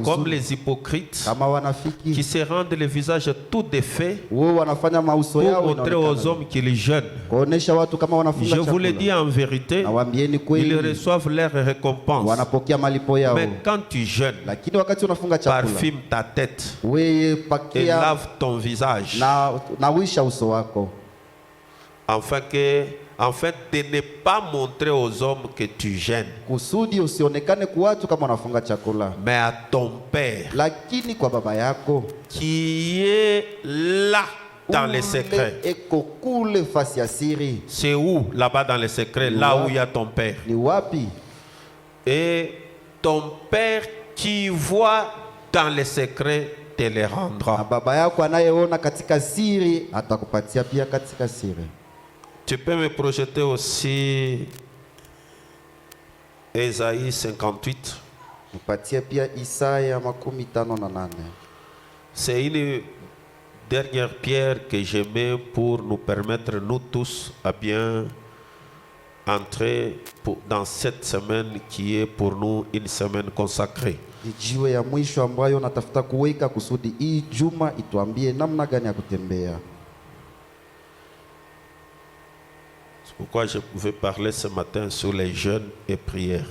comme les hypocrites qui se rendent le visage tout défait pour montrer aux hommes qu'ils jeûnent. Je vous le dis en vérité, ils reçoivent leur récompense. Mais quand tu jeûnes, parfume ta tête et lave ton visage, afin de ne pas montrer aux hommes que tu jeûnes, mais à ton Père qui est là dans les secrets. C'est où là-bas dans les secrets? Là où il y a ton Père. Et ton Père qui voit dans les secrets te les rendra. Tu peux me projeter aussi Ésaïe 58. C'est une dernière pierre que je mets pour nous permettre, nous tous, à bien entrer dans cette semaine qui est pour nous une semaine consacrée. Pourquoi je pouvais parler ce matin sur les jeûnes et prières.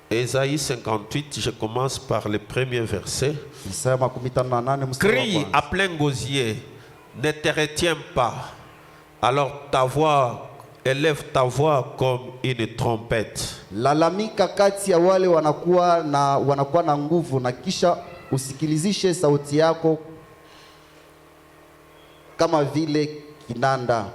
Ésaïe 58, je commence par le premier verset. Crie à plein gosier, ne te retiens pas. Alors ta voix, élève ta voix comme une trompette. Lalamika kati ya wale wanakuwa na nguvu, na kisha usikilizishe sauti yako kama vile kinanda.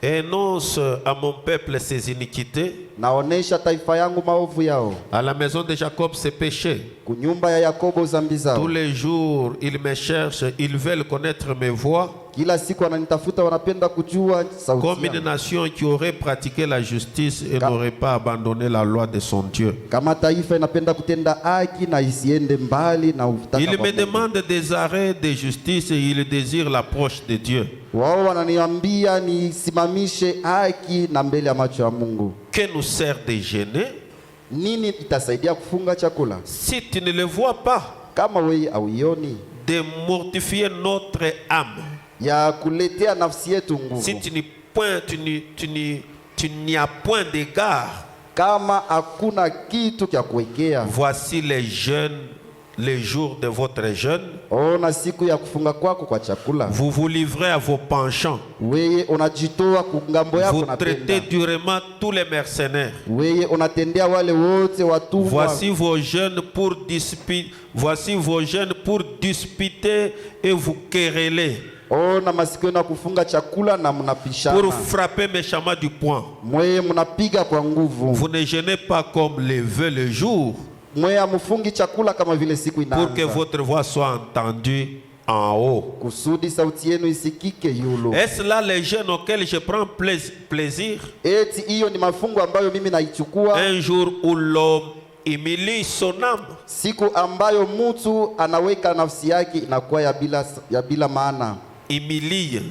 Énonce à mon peuple ses iniquités, naonesha taifa yangu maovu yao, à la maison de Jacob ses péchés. Kunyumba ya Yakobo zambi zao. Tous les jours ils me cherchent, ils veulent connaître mes voies. Kila siku wananitafuta, wanapenda kujua sauti yangu. Comme une nation qui aurait pratiqué la justice et n'aurait pas abandonné la loi de son Dieu. Kama taifa inapenda kutenda haki na isiende mbali na utaka. Ils me demandent des arrêts de justice et ils désirent l'approche de Dieu. Wao wananiambia nisimamishe haki na mbele ya macho ya Mungu. Que nous sert de jeûner? Nini itasaidia kufunga chakula? Si tu ne le vois pas, kama wewe auioni, de mortifier notre âme. Ya kuletea nafsi yetu nguvu. Si tu n'y as point d'égard, kama hakuna kitu kya kuwekea. Voici les jeûnes, les jours de votre jeûne. Ona siku ya kufunga kwako kwa chakula. Vous vous livrez à vos penchants. Wewe unajitoa kungambo yako na penda. Vous traitez durement tous les mercenaires. Wewe unatendea wale wote watumwa. Voici vos jeûnes pour disputer et vous quereller. Ona masikio na kufunga chakula na mnapishana. Pour frapper méchamment du poing. Mwe mnapiga kwa nguvu. Vous ne jeûnez pas comme le veut le jour. Mwe amufungi chakula kama vile siku inaanza. Pour que votre voix soit entendue en haut. Kusudi sauti yenu isikike yulu. Est-ce là les jeûnes auxquels je prends plaisir? Eti hiyo ni mafungo ambayo mimi naichukua. Un jour où l'homme humilie son âme. Siku ambayo mtu anaweka nafsi yake inakuwa ya bila maana. Humilie.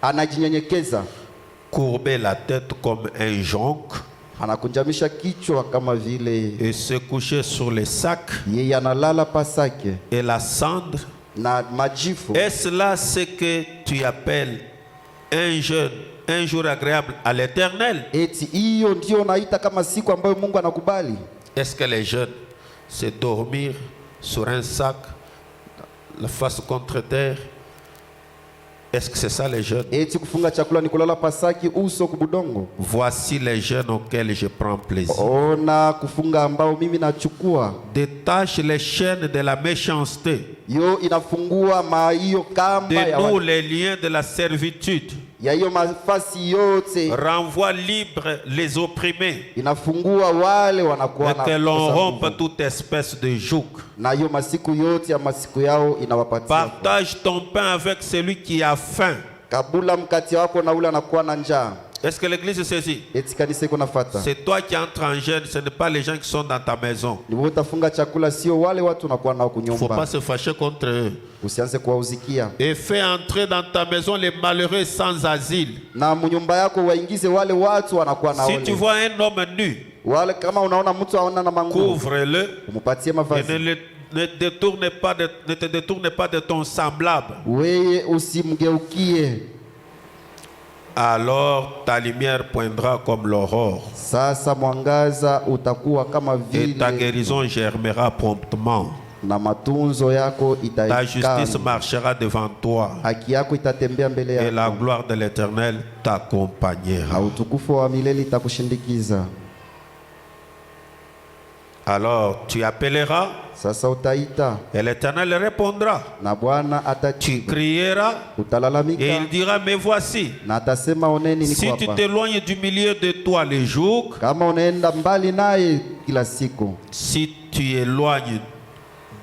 Anajinyenyekeza. Courber la tête comme un jonc. Anakunjamisha kichwa kama vile. Et se coucher sur les sacs. Yeye analala pasake. Et la cendre. Na majifu. Est-ce là ce que tu appelles un jeûne, un jour agréable à l'Éternel? Eti hiyo ndio naita kama siku ambayo Mungu anakubali? Est-ce que les jeûnes, c'est dormir sur un sac, la face contre terre? Est-ce que c'est ça les jeûnes? Eti kufunga chakula ni kulala pasaki uso kubudongo. Voici les jeûnes auxquels je prends plaisir. Ona kufunga ambao mimi nachukua. Détache les chaînes de la méchanceté. Yo inafungua hiyo kamba ya nous les liens de la servitude. Ya hiyo mafasi yote. Renvoie libre les opprimés. Inafungua wale wanakuwa na. Et que l'on rompe toute espèce de joug. Na hiyo masiku yote ya masiku yao inawapatia. Partage ton pain avec celui qui a faim. Kabula mkate wako na ule anakuwa na njaa. Est-ce que l'église saisit? C'est toi qui entres en jeûne, ce n'est pas les gens qui sont dans ta maison. Il ne faut pas se fâcher contre eux. Et fais entrer dans ta maison les malheureux sans asile. Si tu vois un homme nu, couvre-le et ne te détourne pas de ton semblable. Alors ta lumière poindra comme l'aurore. Et ta guérison germera promptement. Ta justice marchera devant toi. Et la gloire de l'Éternel t'accompagnera. Alors tu appelleras et l'Éternel répondra. Tu crieras et il dira, mais voici. Si tu t'éloignes du milieu de toi les jours, si tu éloignes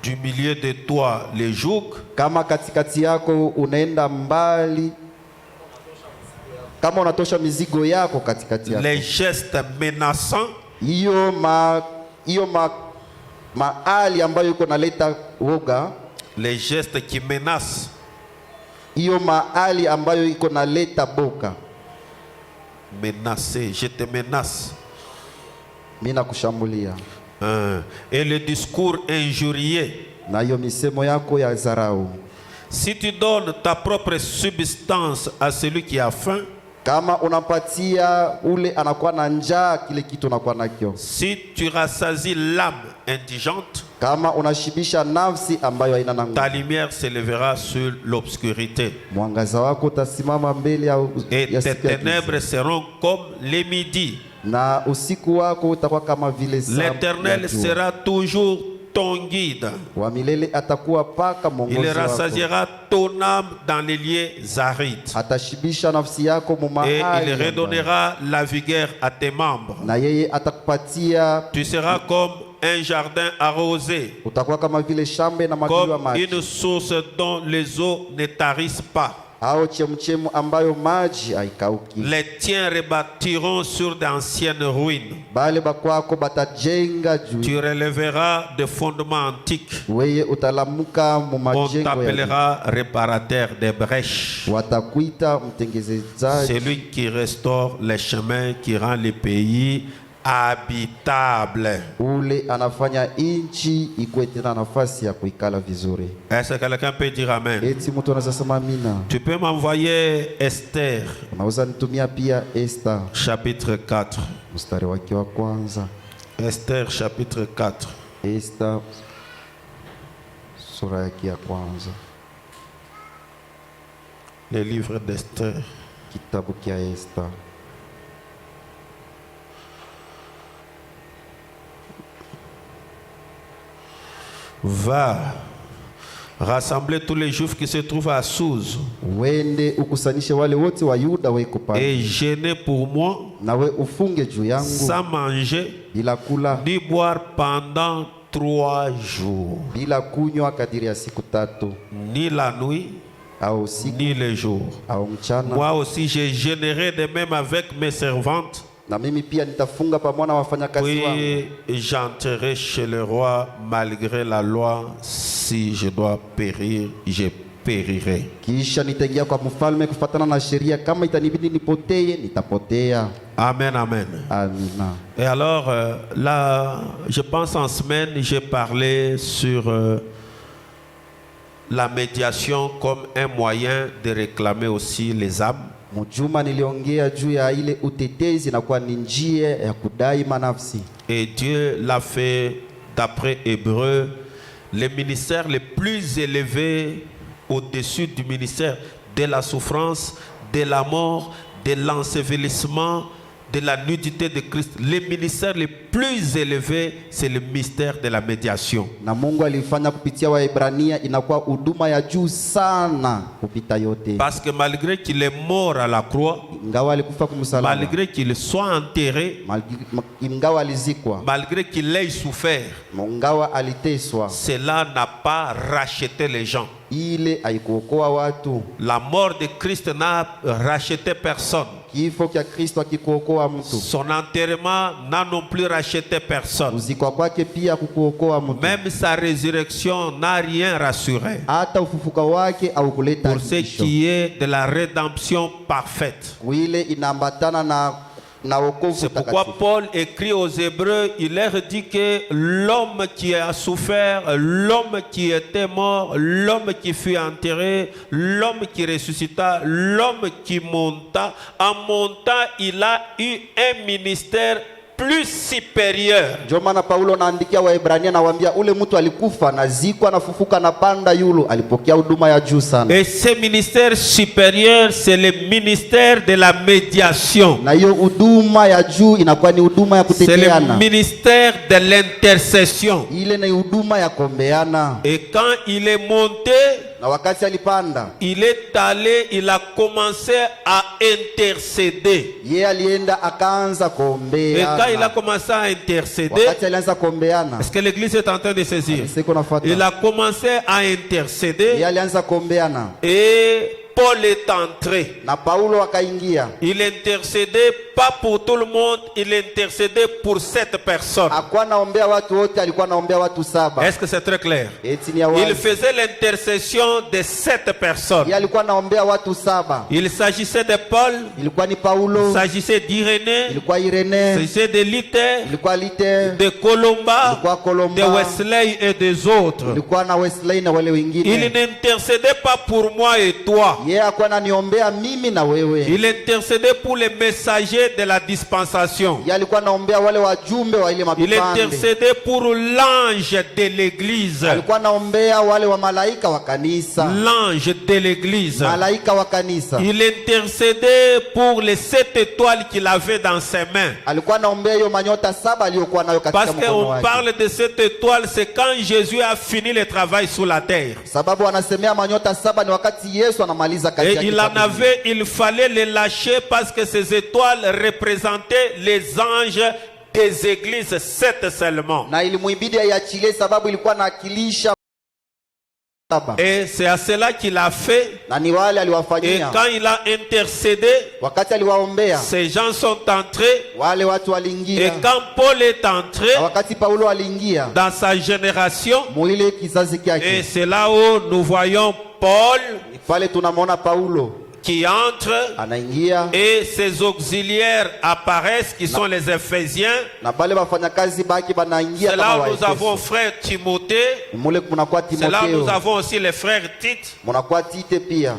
du milieu de toi les jours, les gestes menaçants, les gestes qui menacent, menacer, je te menace. Et le discours injurieux, si tu donnes ta propre substance à celui qui a faim, si tu rassasies l'âme indigente, ta lumière s'élèvera sur l'obscurité. Et tes ténèbres seront comme les midis. L'Éternel sera toujours ton guide. Il rassasiera ton âme dans les lieux arides. Et il redonnera la vigueur à tes membres. Tu seras comme un jardin arrosé, comme une source dont les eaux ne tarissent pas. Les tiens rebâtiront sur d'anciennes ruines. Tu relèveras des fondements antiques. On t'appellera réparateur des brèches. Celui qui restaure les chemins, qui rend les pays habitable. Est-ce que quelqu'un peut dire amen? Tu peux m'envoyer Esther chapitre 4. Esther chapitre 4. Le livre d'Esther. Va rassembler tous les Juifs qui se trouvent à Suse et jeûner pour moi sans manger ni boire pendant 3 jours, ni la nuit ni les jours. Moi aussi je jeûnerai de même avec mes servantes. Puis j'entrerai chez le roi malgré la loi. Si je dois périr, je périrai. Amen, amen. Et alors là, je pense en semaine, j'ai parlé sur la médiation comme un moyen de réclamer aussi les âmes. Et Dieu l'a fait d'après Hébreu, le ministère le plus élevé au-dessus du ministère de la souffrance, de la mort, de l'ensevelissement, de la nudité de Christ. Le ministère le plus élevé, c'est le mystère de la médiation. Parce que malgré qu'il est mort à la croix, malgré qu'il soit enterré, malgré qu'il ait souffert, cela n'a pas racheté les gens. La mort de Christ n'a racheté personne. Kifo kia Kristo hakikuokoa mtu. Son enterrement n'a non plus racheté personne. Kuzikwa kwake pia hakukuokoa mtu. Même sa résurrection n'a rien rassuré. Hata ufufuka wake au kuleta pour ce qui est de la rédemption parfaite. Ile inaambatana na c'est pourquoi Paul écrit aux Hébreux, il leur dit que l'homme qui a souffert, l'homme qui était mort, l'homme qui fut enterré, l'homme qui ressuscita, l'homme qui monta, en montant, il a eu un ministère plus supérieur. Ndio maana Paulo anaandikia Waebrania na waambia ule mtu alikufa na zikwa na fufuka na panda yulu alipokea huduma ya juu sana. Et ce ministère supérieur c'est le ministère de la médiation. Na hiyo huduma ya juu inakuwa ni huduma ya kuteteana. C'est le ministère de l'intercession. Ile ni huduma ya kuombeana. Et quand il est monté, na wakati alipanda, il est allé, il a commencé à intercéder. Yeye alienda akaanza kuombea. Et quand il a commencé à intercéder, wakati alianza kuombeana, est-ce que l'église est en train de saisir? Il a commencé à intercéder. Yeye alianza kuombeana. Et Paul est entré. Na Paulo akaingia. Il intercédait pas pour tout le monde, il intercédait pour 7 personnes. Hakuwa naombea watu wote, alikuwa naombea watu 7. Est-ce que c'est très clair? Il faisait l'intercession de 7 personnes. Yeye alikuwa naombea watu 7. Il s'agissait de Paul. Ilikuwa ni Paulo. Il s'agissait d'Irénée. Ilikuwa Irénée. Il s'agissait de Luther. Ilikuwa Luther. De Colomba. Ilikuwa Colomba. De Wesley et des autres. Ilikuwa na Wesley na wale wengine. Il n'intercédait pas pour moi et toi. Yeye hakuwa ananiombea mimi na wewe. Il intercédait pour les messagers de la dispensation. Yeye alikuwa anaombea wale wajumbe wa ile mapande. Il intercédait pour l'ange de l'église. Alikuwa anaombea wale wa malaika wa kanisa. L'ange de l'église. Malaika wa kanisa. Il intercédait pour les 7 étoiles qu'il avait dans ses mains. Alikuwa anaombea hiyo manyota 7 aliyokuwa nayo katika mkono wake. Parce qu'on parle de cette étoile, c'est quand Jésus a fini le travail sur la terre. Sababu anasemea manyota 7 ni wakati Yesu anamaliza kazi yake. Et il en avait, il fallait les lâcher parce que ces étoiles représentaient les anges des églises 7 seulement. Na ilimuibidi aiachilie sababu ilikuwa nawakilisha. Et c'est à cela qu'il a fait. Et quand il a intercédé, ces gens sont entrés. Et quand Paul est entré dans sa génération, et c'est là où nous voyons Paul qui entre et ses auxiliaires apparaissent qui sont les Éphésiens. C'est là où nous avons frère Timothée. C'est là où nous avons aussi les frères Tite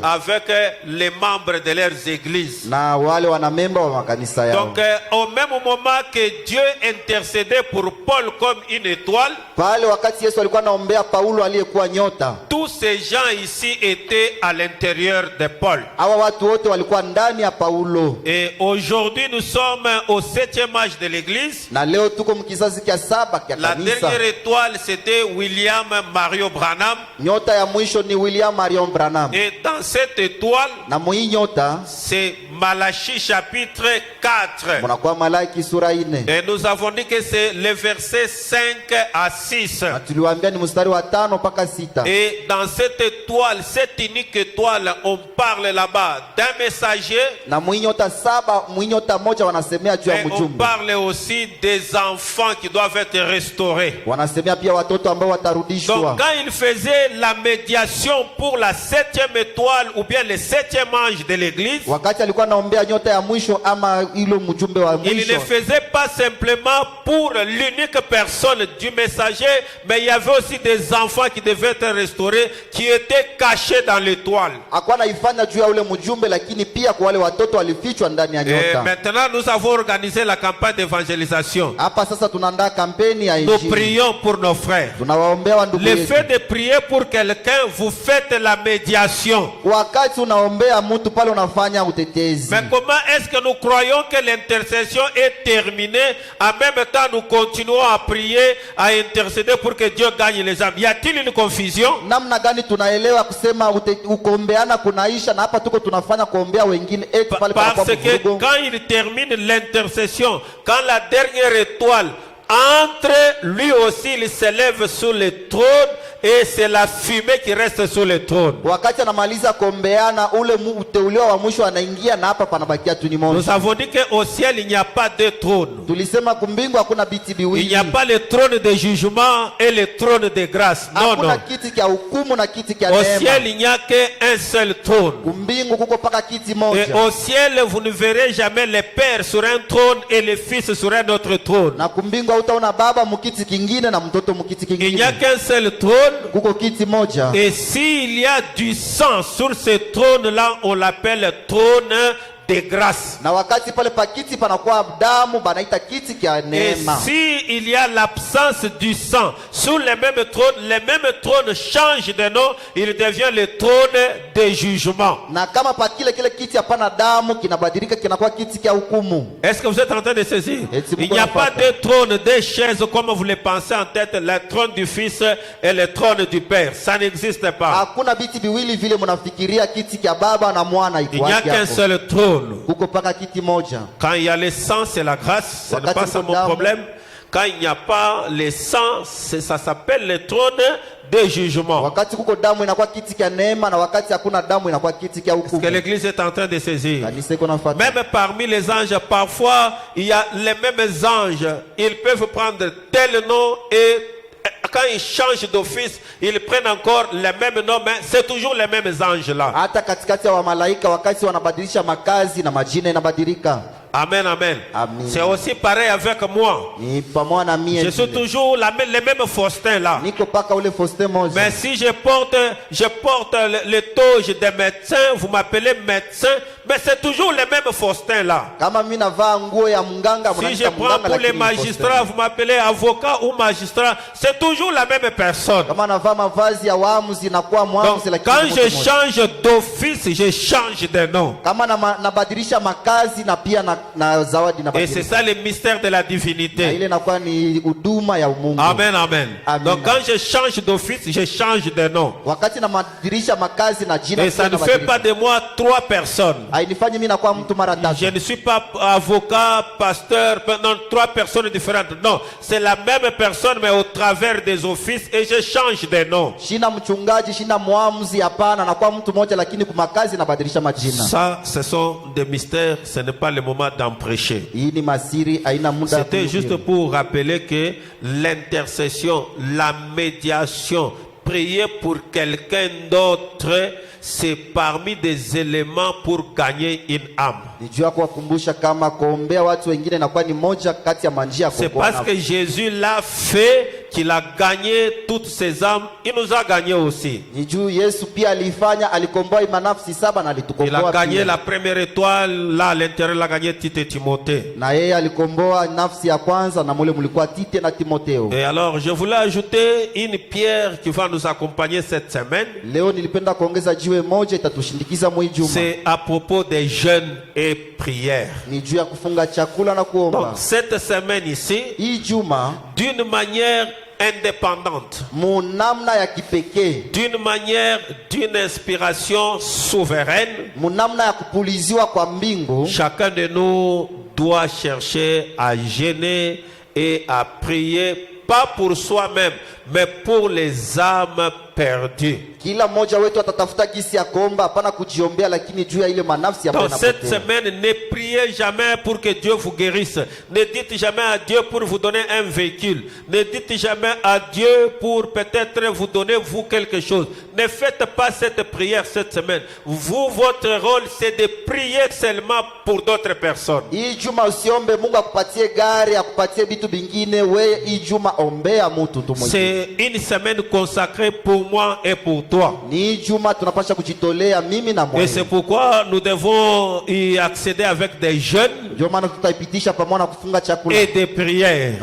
avec les membres de leurs églises. Donc au même moment que Dieu intercédait pour Paul comme une étoile, tous ces gens ici étaient à l'intérieur de Paul. Et aujourd'hui nous sommes au 7e âge de l'église. La dernière étoile c'était William Mario Branham. Et dans cette étoile, c'est Malachie chapitre 4. Et nous avons dit que c'est le verset 5 à 6. Et dans cette étoile, cette unique étoile, on parle là-bas d'un messager. Et on parle aussi des enfants qui doivent être restaurés. Donc quand il faisait la médiation pour la 7e étoile ou bien le 7e ange de l'église, il ne faisait pas simplement pour l'unique personne du messager, mais il y avait aussi des enfants qui devaient être restaurés, qui étaient cachés dans l'étoile. Et maintenant nous avons organisé la campagne d'évangélisation. Nous prions pour nos frères. Le fait de prier pour quelqu'un, vous faites la médiation. Mais comment est-ce que nous croyons que l'intercession est terminée, en même temps nous continuons à prier, à intercéder pour que Dieu gagne les âmes? Y a-t-il une confusion? Parce que quand il termine l'intercession, quand la dernière étoile entre, lui aussi il s'élève sur le trône et c'est la fumée qui reste sur le trône. Wakati anamaliza kuombeana ule uteuliwa wa mwisho anaingia na hapa panabakia tu ni moja. Nous avons dit que au ciel il n'y a pas deux trônes. Tulisema kumbingu hakuna biti biwili. Il n'y a pas le trône de jugement et le trône de grâce. Non, non. Hakuna kiti kia hukumu na kiti kia neema. Au ciel il n'y a qu'un seul trône. Kumbingu kuko paka kiti moja. Et au ciel vous ne verrez jamais le Père sur un trône et le Fils sur un autre trône. Na kumbingu hautaona baba mukiti kingine na mtoto mukiti kingine. Il n'y a qu'un seul trône. Kuko kiti moja. Et s'il y a du sang sur ce trône là, on l'appelle trône de grâce. Na wakati pale pakiti panakuwa damu banaita kiti kia neema. Et si il y a l'absence du sang sur le même trône change de nom, il devient le trône de jugement. Na kama pa kile kiti hapana damu kinabadilika kinakuwa kiti kia hukumu. Est-ce que vous êtes en train de saisir? Il n'y a pas de trône, de chaises comme vous le pensez en tête, le trône du Fils et le trône du Père. Ça n'existe pas. Hakuna biti biwili vile mnafikiria kiti kia baba na mwana iko. Il n'y a qu'un seul trône. Quand il y a le sang, c'est la grâce. Ce n'est pas ça mon problème. Quand il n'y a pas le sang, ça s'appelle le trône de jugement. Ce que l'Église est en train de saisir. Même parmi les anges, parfois, il y a les mêmes anges. Ils peuvent prendre tel nom et quand ils changent d'office, ils prennent encore les mêmes noms, mais c'est toujours les mêmes anges là. Amen, amen. C'est aussi pareil avec moi. Je suis toujours les mêmes Faustin là. Mais si je porte le toge des médecins, vous m'appelez médecin, mais c'est toujours les mêmes Faustin là. Si je prends pour les magistrats, vous m'appelez avocat ou magistrat, c'est toujours la même personne. Donc, quand je change d'office, je change de nom. Et c'est ça le mystère de la divinité. Amen, amen. Donc quand je change d'office, je change de nom. Et ça ne fait pas de moi trois personnes. Je ne suis pas avocat, pasteur, non, trois personnes différentes. Non, c'est la même personne mais au travers des offices et je change de nom. Ça, ce sont des mystères, ce n'est pas le moment d'en prêcher. C'était juste pour rappeler que l'intercession, la médiation, prier pour quelqu'un d'autre, c'est parmi des éléments pour gagner une âme. C'est parce que Jésus l'a fait qu'il a gagné toutes ses âmes. Il nous a gagné aussi. Il a gagné la première étoile, là à l'intérieur, il a gagné Tite et Timothée. Et alors, je voulais ajouter une pierre qui va nous accompagner cette semaine. C'est à propos des jeûnes et prières. Donc, cette semaine ici, d'une manière indépendante, d'une manière d'une inspiration souveraine, chacun de nous doit chercher à jeûner et à prier, pas pour soi-même, mais pour les âmes perdues. Dans cette semaine, ne priez jamais pour que Dieu vous guérisse. Ne dites jamais à Dieu pour vous donner un véhicule. Ne dites jamais à Dieu pour peut-être vous donner vous quelque chose. Ne faites pas cette prière cette semaine. Vous, votre rôle, c'est de prier seulement pour d'autres personnes. C'est une semaine consacrée pour moi et pour toi. Et c'est pourquoi nous devons y accéder avec des jeûnes et des prières.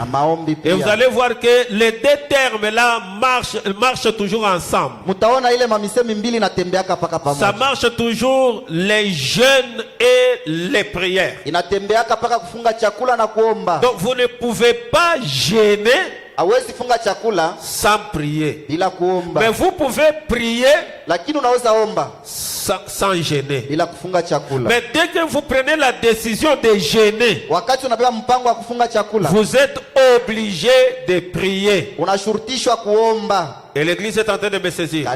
Et vous allez voir que les deux termes là marchent toujours ensemble. Ça marche toujours, les jeûnes et les prières. Donc vous ne pouvez pas jeûner hawezi funga chakula sans prier. bila kuomba. Mais vous pouvez prier Lakini unaweza omba sans gêner. bila kufunga chakula. Mais dès que vous prenez la décision de jeûner, Wakati unabeba mpango wa kufunga chakula, vous êtes obligé de prier. unashurutishwa kuomba. Et l'église est en train de me saisir.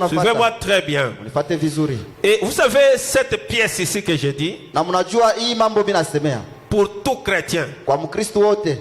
Suivez-moi très bien. Unifate vizuri. Et vous savez cette pièce ici que j'ai dit, Na mnajua hii mambo mimi nasemea pour tout chrétien, kwa Mkristo wote,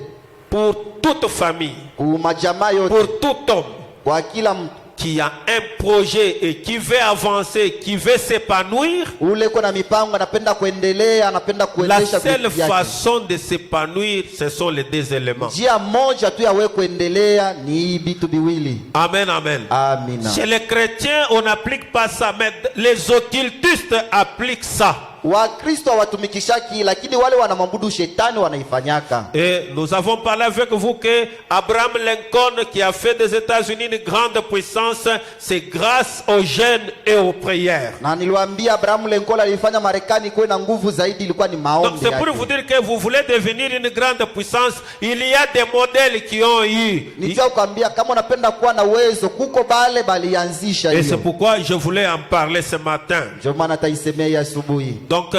pour toute famille, kwa majamaa yote, pour tout homme kwa kila mtu qui a un projet et qui veut avancer, qui veut s'épanouir. ule kuna mipango anapenda kuendelea, anapenda La kuendesha seule façon de s'épanouir, ce sont les deux éléments. njia moja tu ya wewe kuendelea ni vitu viwili. Amen, amen. Amina. Chez les chrétiens, on n'applique pas ça, mais les occultistes appliquent ça. Wakristo hawatumikishaki, lakini wale wanamwabudu shetani wanaifanyaka. Et nous avons parlé avec vous que Abraham Lincoln, qui a fait des États-Unis une grande puissance, c'est grâce aux jeûnes et aux prières. Na niliwaambia Abraham Lincoln alifanya Marekani kuwe na nguvu zaidi, ilikuwa ni maombi. Donc c'est pour vous dire que vous voulez devenir une grande puissance, il y a des modèles qui ont eu. Nijua kuambia kama unapenda kuwa na uwezo, kuko bale balianzisha hiyo. Et c'est pourquoi je voulais en parler ce matin. Ndio maana taisemea asubuhi. Donc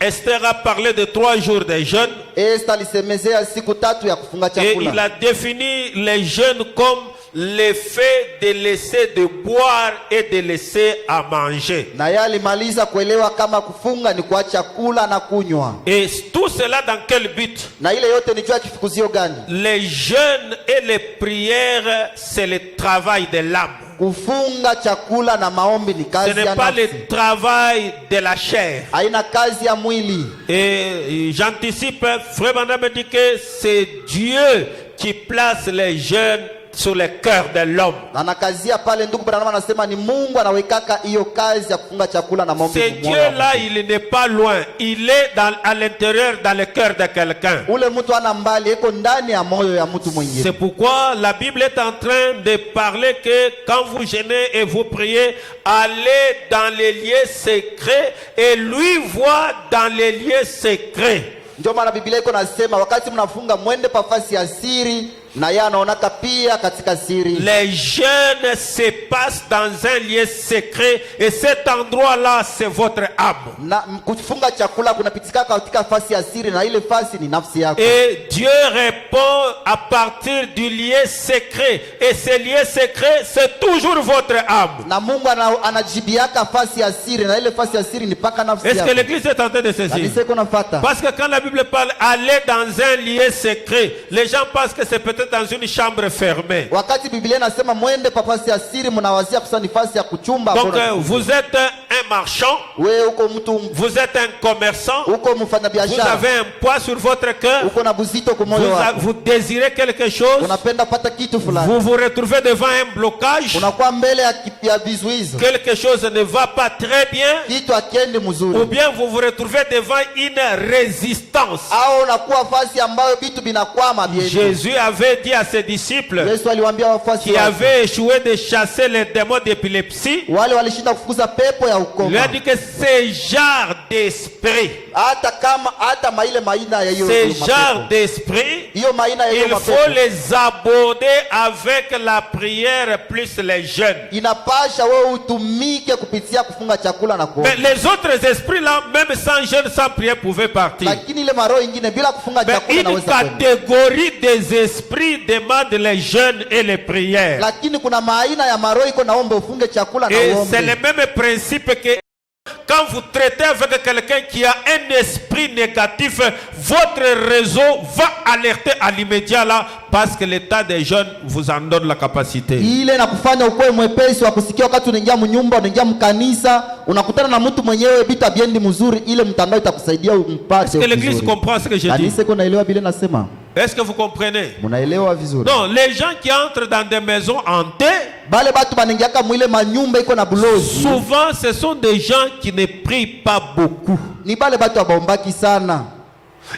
Esther a parlé de 3 jours de jeûne. Esther alisemezea siku 3 ya kufunga Et chakula. il a défini les jeûnes comme le fait de laisser de boire et de laisser à manger. Na yeye alimaliza kuelewa kama kufunga ni kuacha kula na kunywa. Et tout cela dans quel but? Na ile yote ni juu ya kifukuzio gani? Les jeûnes et les prières, c'est le travail de l'âme. Kufunga chakula na maombi ni Ce kazi n'est ya pas nafsi. le travail de la chair. Haina kazi ya mwili. Et j'anticipe, Frère Branham me dit que c'est Dieu qui place les jeûnes sur le cœur de l'homme. Na nakazia pale ndugu Branham anasema ni Mungu anawekaka hiyo kazi ya kufunga chakula na maombi. Ce Dieu-là, il n'est pas loin. Il est à l'intérieur, dans le cœur de quelqu'un. Ule mtu ana mbali, eko ndani ya moyo ya mtu mwingine. C'est pourquoi la Bible est en train de parler que quand vous jeûnez et vous priez, allez dans les lieux secrets et lui voit dans les lieux secrets. Ndio maana Biblia iko nasema wakati mnafunga mwende pafasi ya siri na yeye anaonaka pia katika siri. Les jeûnes se passent dans un lieu secret et cet endroit-là c'est votre âme. Na kufunga chakula kunapitika katika fasi ya siri na ile fasi ni nafsi yako. Et Dieu répond à partir du lieu secret et ce lieu secret c'est toujours votre âme. Na Mungu anajibiaka fasi ya siri na ile fasi ya siri ni paka nafsi yako. Est-ce que l'église est en train de saisir? Parce que quand la Bible parle aller dans un lieu secret, les gens pensent que c'est peut-être dans une chambre fermée. Wakati Biblia inasema mwende pafasi ya siri mnawazia kusema ni fasi ya kuchumba. Donc vous êtes un marchand, wewe uko mtu, vous êtes un commerçant, uko mfanyabiashara, vous avez un poids sur votre cœur, uko na buzito kwa moyo wako, vous désirez quelque chose, unapenda pata kitu fulani, vous vous retrouvez devant un blocage, unakuwa mbele ya vizuizi, quelque chose ne va pas très bien, kitu akiendi mzuri, ou bien vous vous retrouvez devant une résistance. Au unakuwa fasi ambayo vitu binakwama bien. Jésus avait dit à ses disciples Yesu aliwaambia wafuasi qui avaient échoué de chasser les démons d'épilepsie, wale walishinda kufukuza pepo ya ukoma. Il lui a dit que ces genres d'esprit, hata kama hata maile maina ya hiyo ces genres d'esprit, hiyo maina ya hiyo il faut les aborder avec la prière plus les jeûnes. Inapasha wewe utumike kupitia kufunga chakula na kuomba. Mais les autres esprits là, même sans jeûne, sans prière, pouvaient partir. Lakini ile maroho ingine bila kufunga chakula une catégorie des esprits demande les jeûnes et les prières. Lakini kuna maina ya maroho iko naomba ufunge chakula na uombe. Et c'est le même principe que quand vous traitez avec quelqu'un qui a un esprit négatif, votre réseau va alerter à l'immédiat là, parce que l'état des jeunes vous en donne la capacité. Ile na kufanya ukwe mwepesi wa kusikia wakati unaingia mnyumba, unaingia mkanisa, unakutana na mtu mwenyewe bita biendi mzuri, ile mtandao itakusaidia umpate. Est-ce que l'église comprend ce que je dis? Kanisa iko naelewa bila nasema? Est-ce que vous comprenez? Munaelewa vizuri? Non, les gens qui entrent dans des maisons hantées, bale batu banengiaka mwile manyumba iko na bulozi, souvent ce sont des gens qui ne prient pas beaucoup. Ni bale batu abaombaki sana.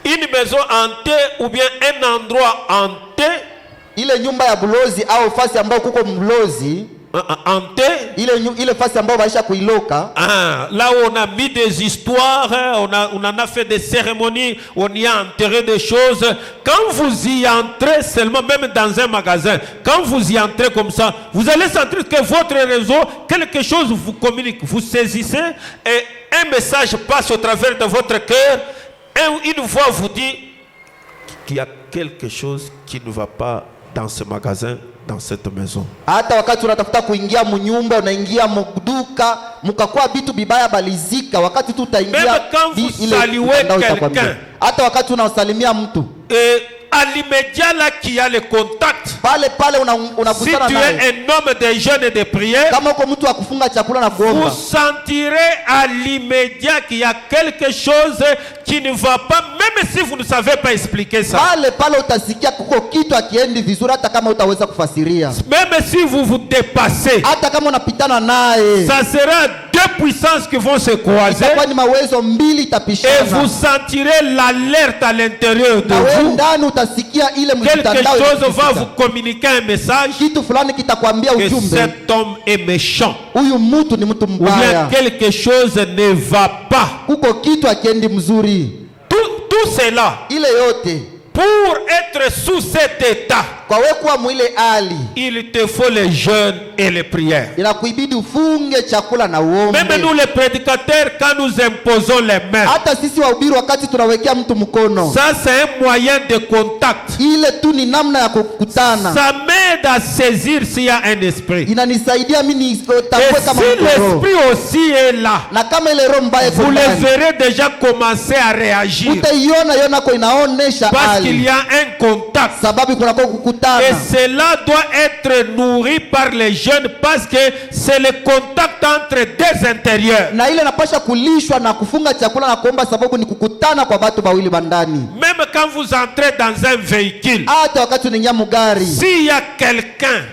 Une maison hantée ou bien un endroit hanté, ile nyumba ya bulozi au fasi ambayo kuko mlozi, ile fasi ambayo baisha kuiloka. Là où on a mis des histoires, on en a fait des cérémonies, on y a enterré des choses. Quand vous y entrez seulement, même dans un magasin, quand vous y entrez comme ça, vous allez sentir que votre réseau, quelque chose vous communique. Vous saisissez et un message passe au travers de votre cœur et une voix vous dit qu'il y a quelque chose qui ne va pas dans ce magasin, dans cette maison. Hata wakati unatafuta kuingia munyumba, unaingia muduka, mukakuwa bitu bibaya balizika, wakati tu utaingia ile quelqu'un, hata wakati unasalimia mtu, à l'immédiat là qui a le contact. Si tu es un homme de jeûne et de prière, vous sentirez à l'immédiat qu'il y a quelque chose qui ne va pas, même si vous ne savez pas expliquer ça. Même si vous vous dépassez, ça sera deux puissances qui vont se croiser et vous sentirez l'alerte à l'intérieur de vous. Quelque chose va vous communiquer un message que cet homme est méchant, ou bien quelque chose ne va pas. Tout cela pour être sous cet état, il te faut les jeûnes et les prières. Même nous les prédicateurs, quand nous imposons les mains, ça c'est un moyen de contact. Ça m'aide à saisir s'il y a un esprit. Et si l'esprit aussi est là, vous les verrez déjà commencer à réagir. Parce qu'il y a un contact. Et cela doit être nourri par les jeunes parce que c'est le contact entre deux intérieurs. Même quand vous entrez dans un véhicule, s'il y a quelqu'un,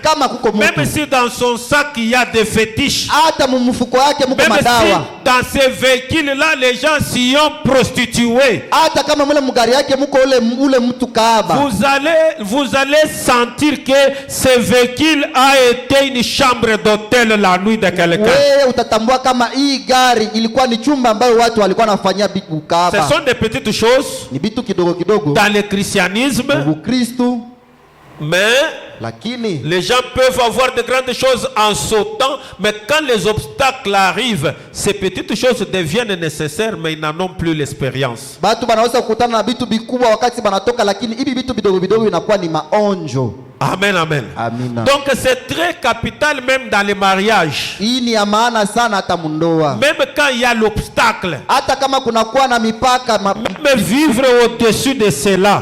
même si dans son sac il y a des fétiches, même si dans ces véhicules-là les gens s'y ont prostitués, vous allez sentir que ce véhicule a été une chambre d'hôtel la nuit de quelqu'un. Ce sont des petites choses dans le christianisme, mais les gens peuvent avoir de grandes choses en sautant, mais quand les obstacles arrivent, ces petites choses deviennent nécessaires, mais ils n'en ont plus l'expérience. Amen, amen. Amina. Donc c'est très capital même dans les mariages. Même quand il y a l'obstacle, même vivre au-dessus de cela.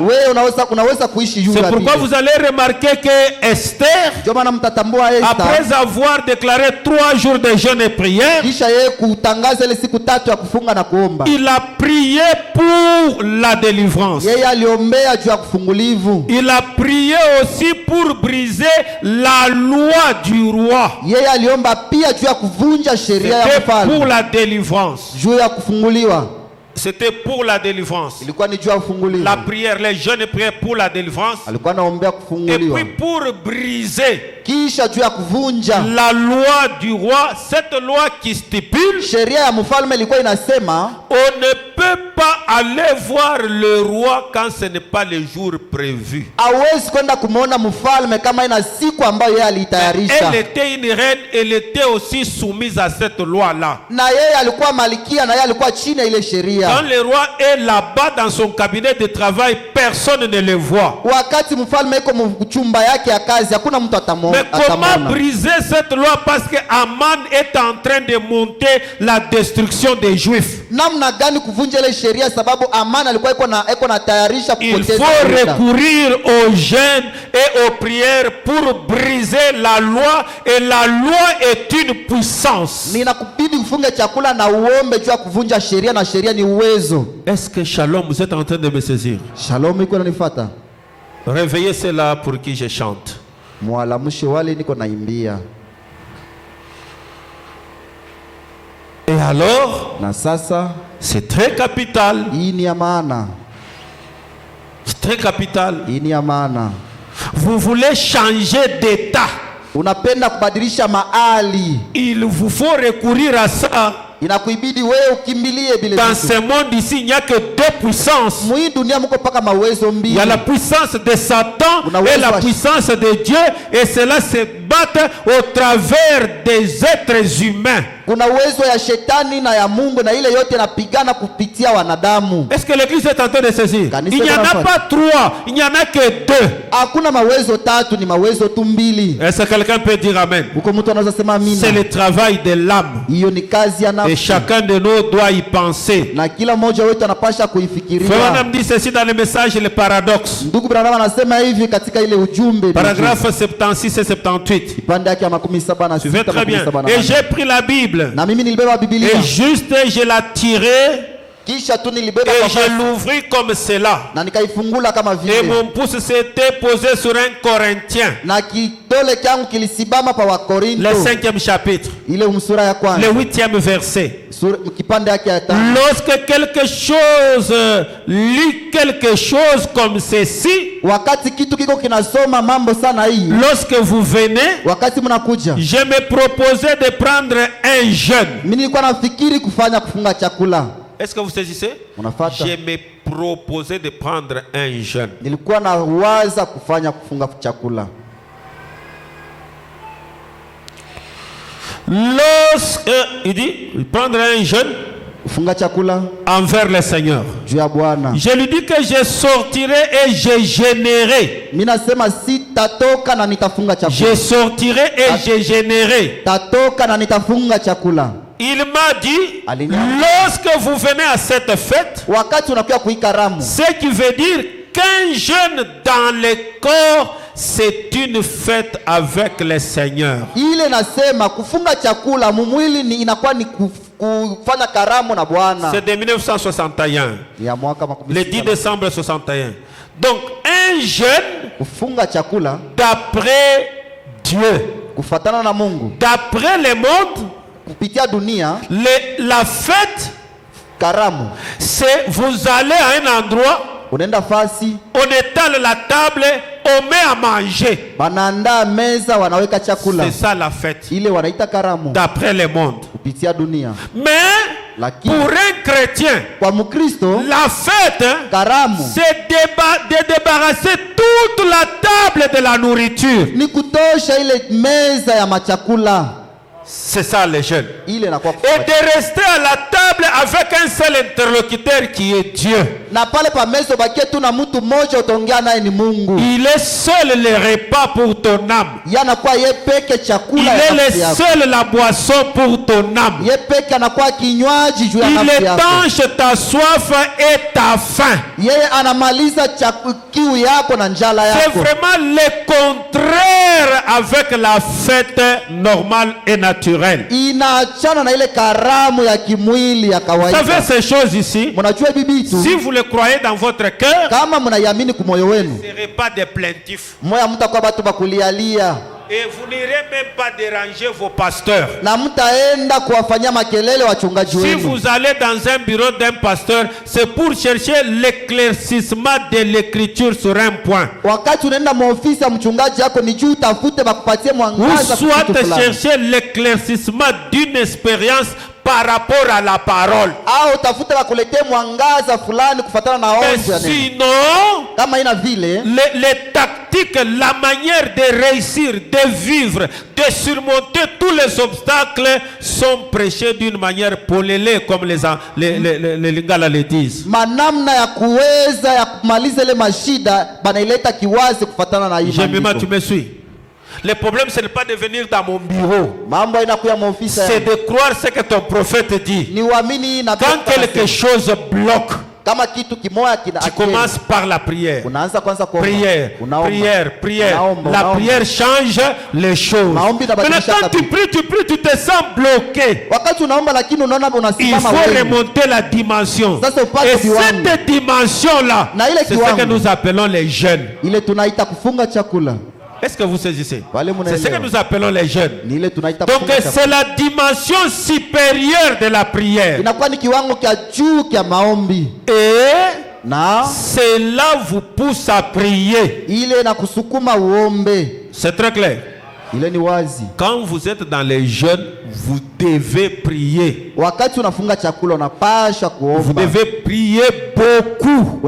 C'est pourquoi vous allez remarquer que Esther, après avoir déclaré 3 jours de jeûne et prière, il a prié pour la délivrance. Il a prié aussi pour briser la loi du roi. C'était pour la délivrance. C'était pour la délivrance. La prière, les jeunes et prières pour la délivrance. Et puis pour briser la loi du roi, cette loi qui stipule, on ne peut pas aller voir le roi quand ce n'est pas le jour prévu. Elle était une reine, elle était aussi soumise à cette loi-là. Quand le roi est là-bas dans son cabinet de travail, personne ne le voit. Mais comment briser cette loi parce que Aman est en train de monter la destruction des Juifs? Il faut recourir aux jeûnes et aux prières pour briser la loi, et la loi est une puissance. Est-ce que Shalom, vous êtes en train de me saisir? Réveillez cela pour qui je chante. Et alors, c'est très capital. C'est très capital. Vous voulez changer d'état. unapenda kubadilisha mahali, il vous faut recourir à ça. Inakuibidi wewe ukimbilie bila. Dans ce monde ici, il n'y a que deux puissances. Mwi dunia mko paka mawezo mbili. Il y a la puissance de Satan et la puissance de Dieu, et cela se bat au travers des êtres humains. Kuna uwezo ya shetani na ya Mungu, na ile yote inapigana kupitia wanadamu. Est-ce que l'église est en train de saisir? Il n'y en a pas trois, il n'y en a que deux. Hakuna mawezo tatu, ni mawezo tu mbili. Est-ce que quelqu'un peut dire amen? C'est le travail de l'âme. Hiyo ni kazi ya nafsi. Et chacun de nous doit y penser. Na kila mmoja wetu anapaswa kuifikiria. Frère Branham dit ceci dans le message, le paradoxe. Ndugu Branham anasema hivi katika ile ujumbe. Paragraphe 76 et 78. Kipande yake ya 77 tu veux très bien. Et j'ai pris la Bible. Na mimi nilibeba Biblia. Et juste je la tiré. Kisha tu nilibeba et je l'ouvris comme cela. Na nikaifungula kama vile. Et mon pouce s'était posé sur un Corinthien. Na kidole changu kilisibama pa wa Korinto. Le 5e chapitre. Ile msura ya kwanza. Le 8e verset. Kipande yake ya 5. Lorsque quelque chose lit quelque chose comme ceci. Wakati kitu kiko kinasoma mambo sana hii. Lorsque vous venez. Wakati mnakuja. Je me proposais de prendre un jeûne. Mimi nilikuwa nafikiri kufunga chakula. Est-ce que vous saisissez? Je me proposais de prendre un jeûne. Nilikuwa nawaza kufunga chakula. Lorsque il dit prendre un jeûne kufunga chakula envers le Seigneur. Juu ya Bwana. Je lui dis que je sortirai et je jeûnerai. Mimi nasema sitatoka na nitafunga chakula. Je sortirai et je jeûnerai. Tatoka na nitafunga chakula. Il m'a dit, lorsque vous venez à cette fête, ce qui veut dire qu'un jeûne dans le corps, c'est une fête avec le Seigneur. C'est de 1961, le 10 décembre 61. Donc un jeûne d'après Dieu, d'après le monde, la fête, c'est vous allez à un endroit, on étale la table, on met à manger. C'est ça la fête, d'après le monde. Mais pour un chrétien, la fête, c'est de débarrasser toute la table de la nourriture. C'est ça le jeûne. Et de rester à la table avec un seul interlocuteur qui est Dieu. Il est seul le repas pour ton âme. Il est le seul la boisson pour ton âme. Il étanche ta soif et ta faim. C'est vraiment le contraire avec la fête normale et naturelle. Vous savez ces choses ici, si vous le croyez dans votre cœur, vous ne serez pas des plaintifs. Et vous n'irez même pas déranger vos pasteurs. Si vous allez dans un bureau d'un pasteur, c'est pour chercher l'éclaircissement de l'écriture sur un point. Ou soit chercher l'éclaircissement d'une expérience par rapport à la parole. Mais sinon, les tactiques, la manière de réussir, de vivre, de surmonter tous les obstacles sont prêchés d'une manière polélée, comme les Lingala le disent. Tu me suis? Le problème, ce n'est pas de venir dans mon bureau. C'est de croire ce que ton prophète dit. Quand quelque chose bloque, tu commences par la prière. Prière, prière, prière. La prière change les choses. Maintenant, quand tu pries, tu te sens bloqué. Il faut remonter la dimension. Et cette dimension-là, c'est ce que nous appelons les jeûnes. Est-ce que vous saisissez? C'est ce que nous appelons les jeûnes. Donc c'est la dimension supérieure de la prière. Et cela vous pousse à prier. C'est très clair. Quand vous êtes dans les jeûnes, vous devez prier. Vous devez prier beaucoup.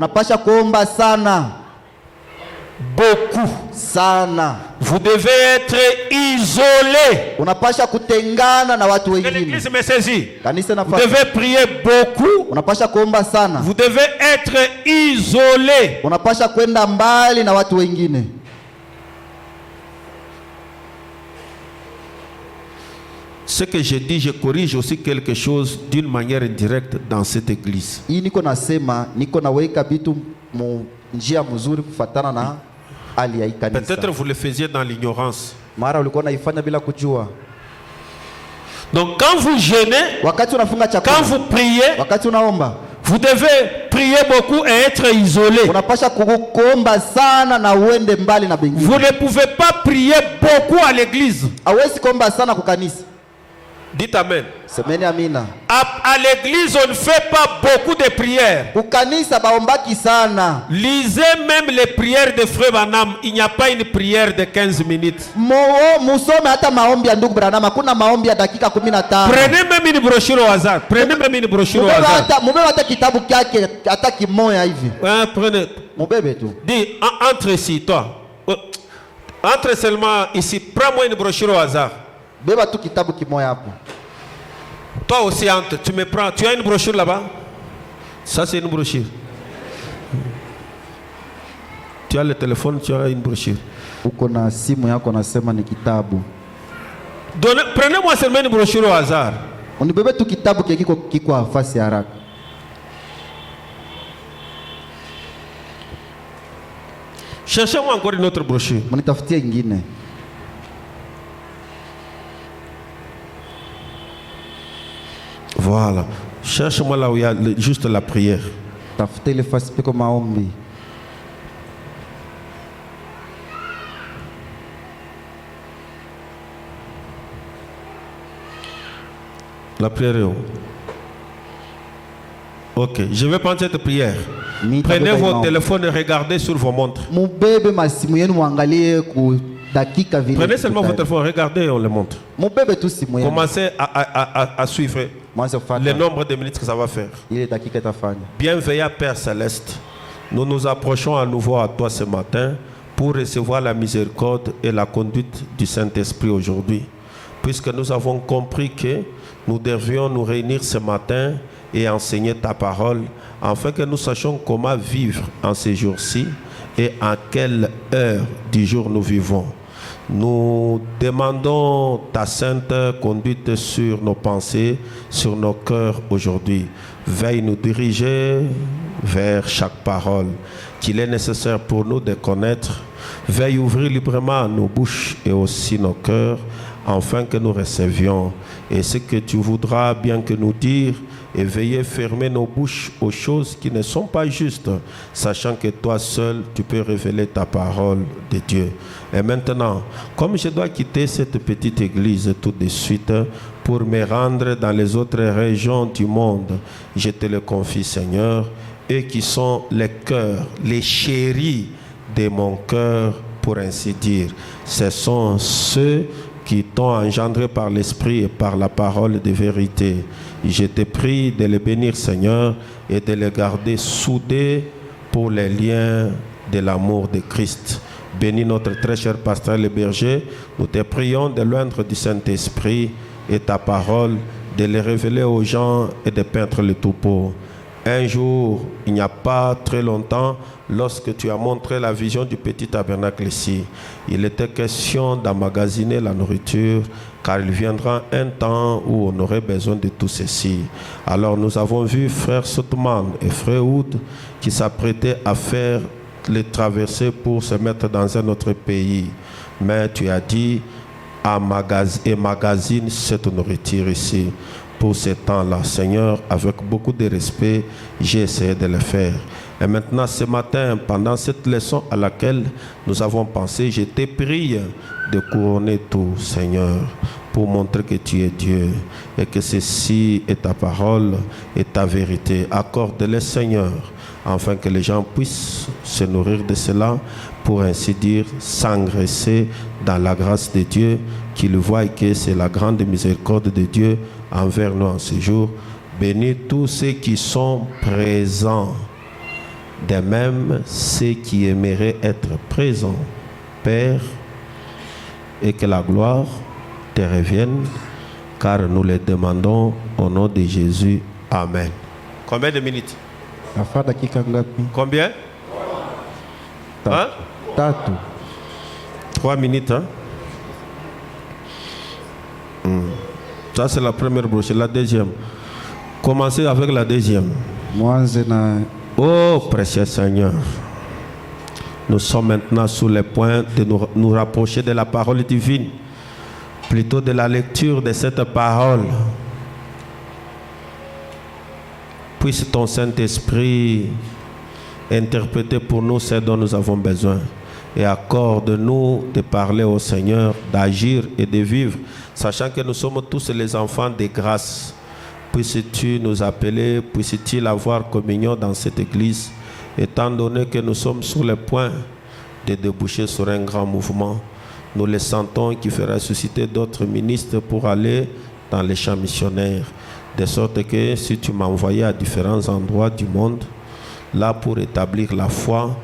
Beaucoup. Vous devez être isolé. L'Église me saisit. Vous devez prier beaucoup. Vous devez être isolé. Ce que je dis, je corrige aussi quelque chose d'une manière indirecte dans cette église. Peut-être vous le faisiez dans l'ignorance. Donc quand vous jeûnez, quand vous priez, vous devez prier beaucoup et être isolé. Vous ne pouvez pas prier beaucoup à l'église. Dites amen. À l'église, on ne fait pas beaucoup de prières. Lisez même les prières de Frère Branham. Il n'y a pas une prière de 15 minutes. Prenez même une brochure au hasard. Prenez même une brochure au hasard. Prenez. Dis, entre ici, toi. Entre seulement ici. Prends-moi une brochure au hasard. Toi aussi, entre, tu me prends. Tu as une brochure là-bas? Ça, c'est une brochure. Tu as le téléphone, tu as une brochure. Prenez-moi seulement une brochure au hasard. Cherchez-moi encore une autre brochure. Voilà. Cherche-moi là où il y a juste la prière. La prière est où? Ok, je vais prendre cette prière. Prenez vos téléphones et regardez sur vos montres. Prenez seulement votre téléphone, regardez et on le montre. Commencez à suivre le nombre de minutes que ça va faire. Bienveillant Père Céleste, nous nous approchons à nouveau à toi ce matin pour recevoir la miséricorde et la conduite du Saint-Esprit aujourd'hui. Puisque nous avons compris que nous devions nous réunir ce matin et enseigner ta parole, afin que nous sachions comment vivre en ces jours-ci et à quelle heure du jour nous vivons. Nous demandons ta sainte conduite sur nos pensées, sur nos cœurs aujourd'hui. Veille nous diriger vers chaque parole qu'il est nécessaire pour nous de connaître. Veille ouvrir librement nos bouches et aussi nos cœurs, afin que nous recevions. Et ce que tu voudras bien que nous dire, et veiller fermer nos bouches aux choses qui ne sont pas justes, sachant que toi seul, tu peux révéler ta parole de Dieu. Et maintenant, comme je dois quitter cette petite église tout de suite pour me rendre dans les autres régions du monde, je te le confie, Seigneur, eux qui sont les cœurs, les chéris de mon cœur, pour ainsi dire. Ce sont ceux qui t'ont engendré par l'Esprit et par la parole de vérité. Je te prie de les bénir, Seigneur, et de les garder soudés pour les liens de l'amour de Christ. Bénis notre très cher pasteur le berger. Nous te prions de l'oindre du Saint-Esprit et ta parole, de les révéler aux gens et de peindre le troupeau. Un jour, il n'y a pas très longtemps, lorsque tu as montré la vision du petit tabernacle ici, il était question d'emmagasiner la nourriture, car il viendra un temps où on aurait besoin de tout ceci. Alors nous avons vu frère Sotman et frère Wood qui s'apprêtaient à faire les traversées pour se mettre dans un autre pays. Mais tu as dit, emmagasine cette nourriture ici. Pour ce temps-là, Seigneur, avec beaucoup de respect, j'ai essayé de le faire. Et maintenant, ce matin, pendant cette leçon à laquelle nous avons pensé, je te prie de couronner tout, Seigneur, pour montrer que tu es Dieu et que ceci est ta parole et ta vérité. Accorde-le, Seigneur, afin que les gens puissent se nourrir de cela, pour ainsi dire, s'engraisser dans la grâce de Dieu, qu'ils voient que c'est la grande miséricorde de Dieu envers nous en ce jour. Bénis tous ceux qui sont présents, de même ceux qui aimeraient être présents, Père, et que la gloire te revienne, car nous le demandons au nom de Jésus. Amen. Combien de minutes? Combien? Hein? 3 minutes. Hein? Ça c'est la première brochette. La deuxième. Commencez avec la deuxième. Oh précieux Seigneur, nous sommes maintenant sur le point de nous rapprocher de la parole divine, plutôt de la lecture de cette parole. Puisse ton Saint-Esprit interpréter pour nous ce dont nous avons besoin, et accorde-nous de parler au Seigneur, d'agir et de vivre, sachant que nous sommes tous les enfants de grâce. Puisses-tu nous appeler, puisses-tu avoir communion dans cette église, étant donné que nous sommes sur le point de déboucher sur un grand mouvement. Nous le sentons qui fera susciter d'autres ministres pour aller dans les champs missionnaires, de sorte que si tu m'as envoyé à différents endroits du monde, là pour établir la foi,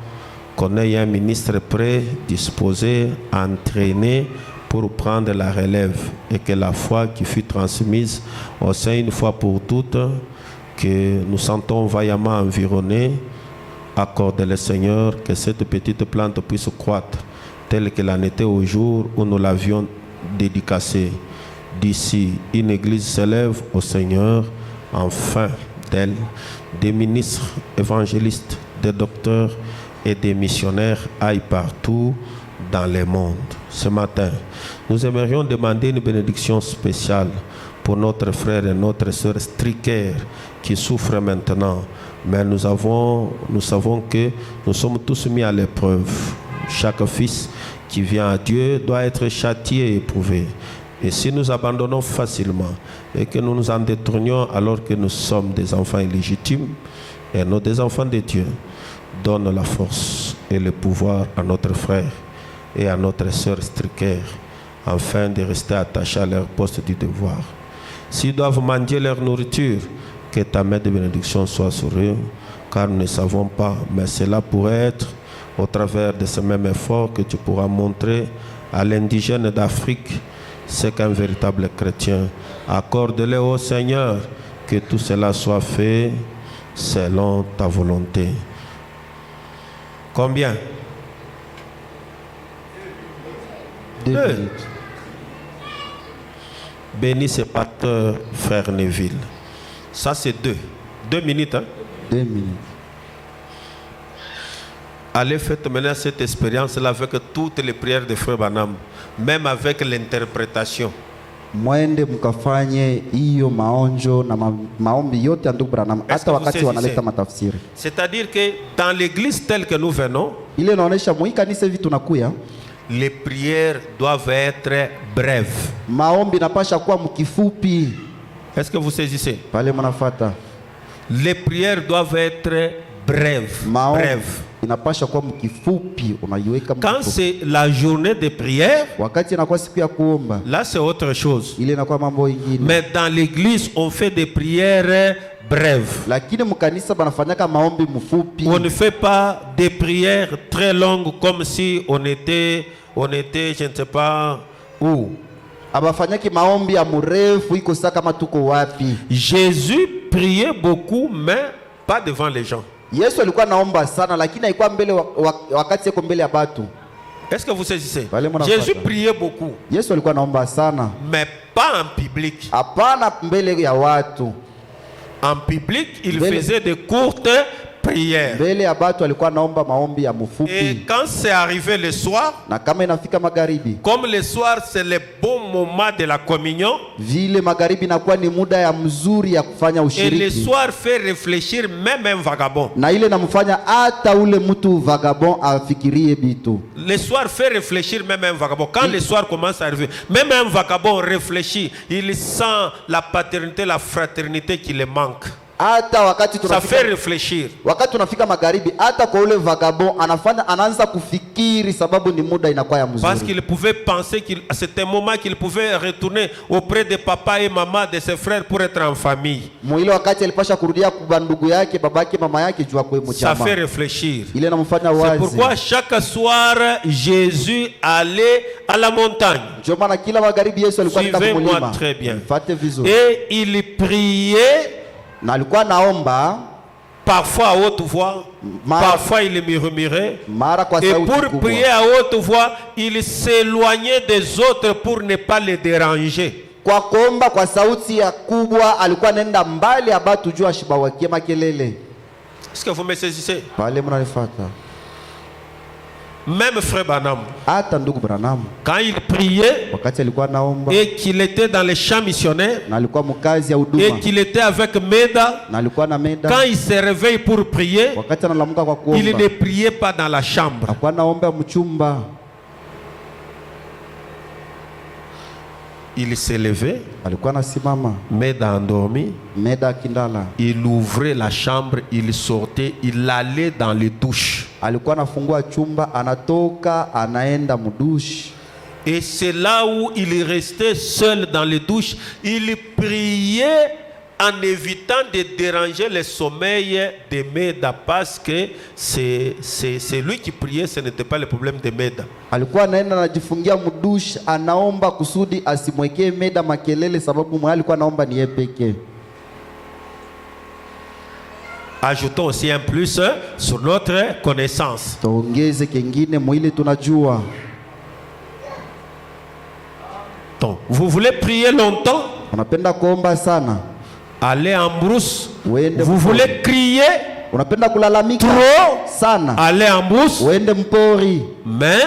qu'on ait un ministre prêt, disposé, entraîné, pour prendre la relève, et que la foi qui fut transmise au sein une fois pour toutes, que nous sentons vaillamment environnés, accorde le Seigneur que cette petite plante puisse croître telle qu'elle en était au jour où nous l'avions dédicacée. D'ici, une église s'élève au Seigneur, enfin d'elle, des ministres évangélistes, des docteurs et des missionnaires aillent partout dans le monde. Ce matin, nous aimerions demander une bénédiction spéciale pour notre frère et notre sœur Stricker qui souffrent maintenant. Mais nous savons que nous sommes tous mis à l'épreuve. Chaque fils qui vient à Dieu doit être châtié et éprouvé. Et si nous abandonnons facilement et que nous nous en détournions alors que nous sommes des enfants illégitimes et non des enfants de Dieu, donne la force et le pouvoir à notre frère et à notre sœur Stricker, afin de rester attachés à leur poste du devoir. S'ils doivent manger leur nourriture, que ta main de bénédiction soit sur eux, car nous ne savons pas, mais cela pourrait être au travers de ce même effort que tu pourras montrer à l'indigène d'Afrique ce qu'un véritable chrétien. Accorde-le au Seigneur, que tout cela soit fait selon ta volonté. Combien? 2 minutes. Bénis ce pasteur frère Neville. Ça c'est 2 minutes. Hein? 2 minutes. Allez, faites maintenant cette expérience-là avec toutes les prières de frère Branham, même avec l'interprétation. Mwende mkafanye hiyo maonjo na maombi yote ya ndugu Branham hata wakati wanaleta matafsiri. C'est-à-dire que dans l'église telle que nous venons, ile inaonesha muikanisa hivi tunakuya, les prières doivent être brèves. Maombi napasha kuwa mkifupi. Est-ce que vous saisissez? Pale mnafuata. Les prières doivent être brèves. Brèves. Inapasha kuwa mkifupi, unaiweka mkifupi. Quand c'est la journée de prière, wakati inakuwa siku ya kuomba, là c'est autre chose. Ile inakuwa mambo mengine. Mais dans l'église on fait des prières brèves. Lakini mkanisa banafanyaka maombi mfupi. On ne fait pas des prières très longues comme si on était je ne sais pas où. Abafanyaki maombi ya mrefu iko saka kama tuko wapi. Jésus priait beaucoup mais pas devant les gens. Yesu alikuwa naomba sana lakini haikuwa mbele wakati yako mbele ya watu. Est-ce que vous saisissez? Jésus priait beaucoup. Yesu alikuwa naomba sana mais pas en public. Hapana mbele ya watu. En public, il faisait de courtes prières. Mbele ya watu alikuwa naomba maombi ya mfupi. Et quand c'est arrivé le soir, na kama inafika magharibi, comme le soir c'est le bon moment de la communion, vile magharibi inakuwa ni muda ya mzuri ya kufanya ushiriki. Et le soir fait réfléchir même un vagabond. Na ile namfanya hata ule mtu vagabond afikirie bitu. Le soir fait réfléchir même un vagabond. Quand le soir commence à arriver, même un vagabond réfléchit, il sent la paternité, la fraternité qui le manque. Hata wakati tunafika, ça fait réfléchir. Wakati tunafika magharibi, hata kwa ule vagabond anaanza kufikiri, sababu ni muda inakuwa ya mzuri. Parce qu'il pouvait penser qu'il c'était un moment qu'il pouvait retourner auprès de papa et maman de ses frères pour être en famille. Mwile wakati alipasha kurudia kwa ndugu yake, babake, mama yake jua kwa mchama. Ça fait réfléchir. Ile inamfanya wazi. C'est pourquoi chaque soir Jésus allait à la montagne. Ndio maana kila magharibi Yesu alikuwa anaenda kwa mlima. Suivez-moi très bien. Fate vizuri. Et il priait. Na alikuwa naomba parfois à haute voix, parfois il murmurait. Et pour prier à haute voix, il s'éloignait des autres pour ne pas les déranger. Kwa kuomba kwa sauti ya kubwa alikuwa nenda mbali abatu jua shibawakie makelele. Est-ce que vous me saisissez? Pale mnanifuata. Même frère Branham, quand il priait et qu'il était dans les champs missionnaires et qu'il était avec Meda, quand il se réveille pour prier, il ne priait pas dans la chambre. Il s'est levé, Meda endormi, il ouvrait la chambre, il sortait, il allait dans les douches. Et c'est là où il restait seul dans les douches. Il priait en évitant de déranger le sommeil de Meda, parce que c'est lui qui priait, ce n'était pas le problème de Meda. Alikuwa anaenda anajifungia mdush, anaomba kusudi asimwekee Meda makelele, sababu mwa alikuwa anaomba ni yeye pekee. Ajoutons aussi un plus sur notre connaissance. Tuongeze kingine mwile tunajua. Donc, vous voulez prier longtemps? Unapenda kuomba sana. Allez en brousse. Vous voulez crier? Unapenda kulalamika sana. Allez en brousse. Uende mpori. Mais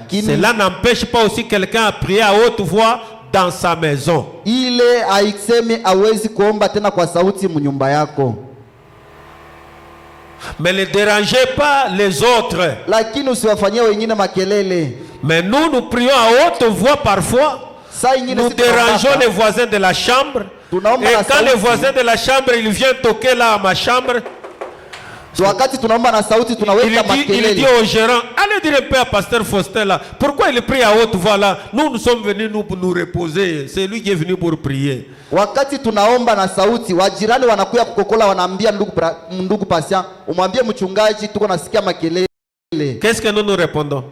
cela n'empêche pas aussi quelqu'un à prier à haute voix dans sa maison. Ile haisemi hawezi kuomba tena kwa sauti mnyumba yako. Mais ne dérangez pas les autres. Lakini usiwafanyie wengine makelele. Mais nous prions à haute voix parfois. Nous dérangeons les voisins de la chambre. Et quand les voisins de la chambre, il vient toquer là à ma chambre, il dit au gérant, allez dire un peu à pasteur Faustin là, pourquoi il prie à haute voix là? Nous sommes venus nous reposer, c'est lui qui est venu pour prier. Wakati tunaomba na sauti, wajirani wanakuya kukokola, wanaambia ndugu patient, umwambie mchungaji tuko nasikia makelele. Qu'est-ce que nous répondons?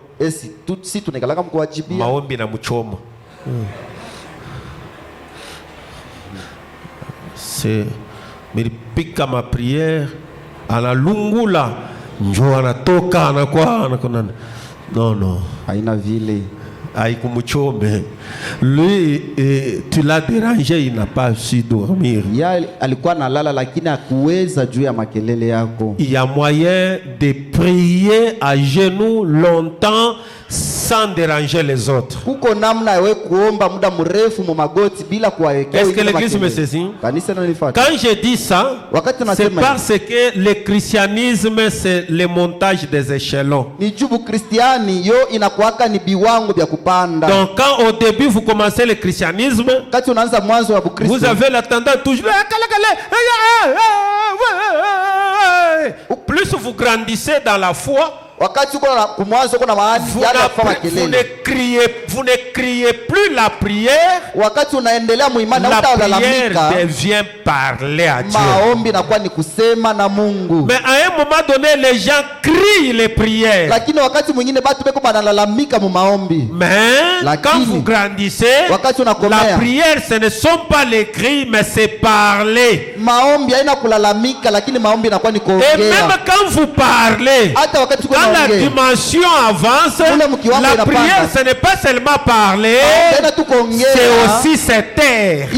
Si tunekalaka mkuwajibia maombi na mchomo. C'est milipika ma prière ana lungula njo anatoka anakuwa non haina vile haikumuchome lui. Tu l'as dérangé, il n'a pas su dormir. Alikuwa analala lakini hakuweza juu ya makelele yako. Il y a moyen de prier à genoux longtemps sans déranger les autres. Kuko namna ya kuomba muda mrefu mu magoti bila kuwawekea. Est-ce que l'église me saisit? Quand je dis ça, c'est parce que le christianisme c'est le montage des échelons. Ni jubu kristiani yo inakuwaka ni biwango vya kupanda. Donc quand au début vous commencez le christianisme, kati unaanza mwanzo wa Kristo, vous avez la tendance toujours plus vous grandissez dans la foi, vous ne criez plus la prière. La prière devient parler à Dieu. Mais à un moment donné, les gens crient les prières. Mais quand vous grandissez, la prière, ce ne sont pas les cris, mais c'est parler. Et même quand vous parlez, quand la dimension avance, la prière ce n'est pas seulement parler, c'est aussi se taire.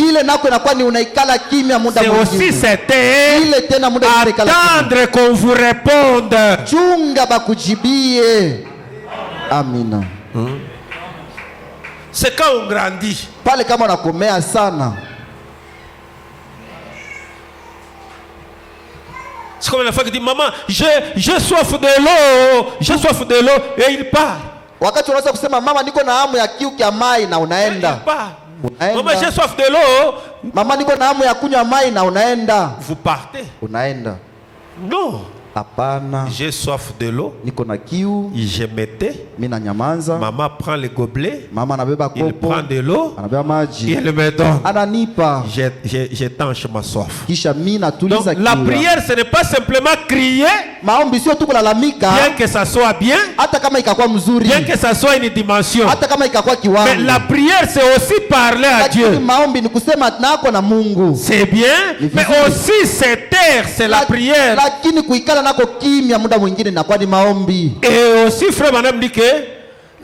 C'est aussi se taire, attendre qu'on vous réponde. Amina. C'est quand on grandit. C'est comme la fois qui dit maman, j'ai soif de l'eau, j'ai soif de l'eau, et il part. Wakati unaweza kusema mama niko na hamu ya kiu kia mai na unaenda. Maman j'ai soif de l'eau, Mama niko na hamu ya kunywa mai na unaenda. Vous partez. Unaenda. Non. Hapana. J'ai soif de l'eau. Niko na kiu. Je mettais. Mina nyamanza. Maman prend le gobelet. Mama anabeba kopo. Il prend de l'eau. Anabeba maji. Il me donne. Ananipa. J'étanche ma soif. Kisha mina tuliza kiu. La prière ce n'est pas simplement crier. Maombi sio tu kulalamika. Bien que ça soit bien. Hata kama ikakuwa mzuri. Bien que ça soit une dimension. Hata kama ikakuwa kiwango. Mais la prière c'est aussi parler à Dieu. Lakini maombi ni kusema nako na Mungu. C'est bien. Mais aussi c'est taire, c'est la prière. Lakini kuikala nako kimya muda mwingine na kwa ni maombi. Et aussi frère madame dit que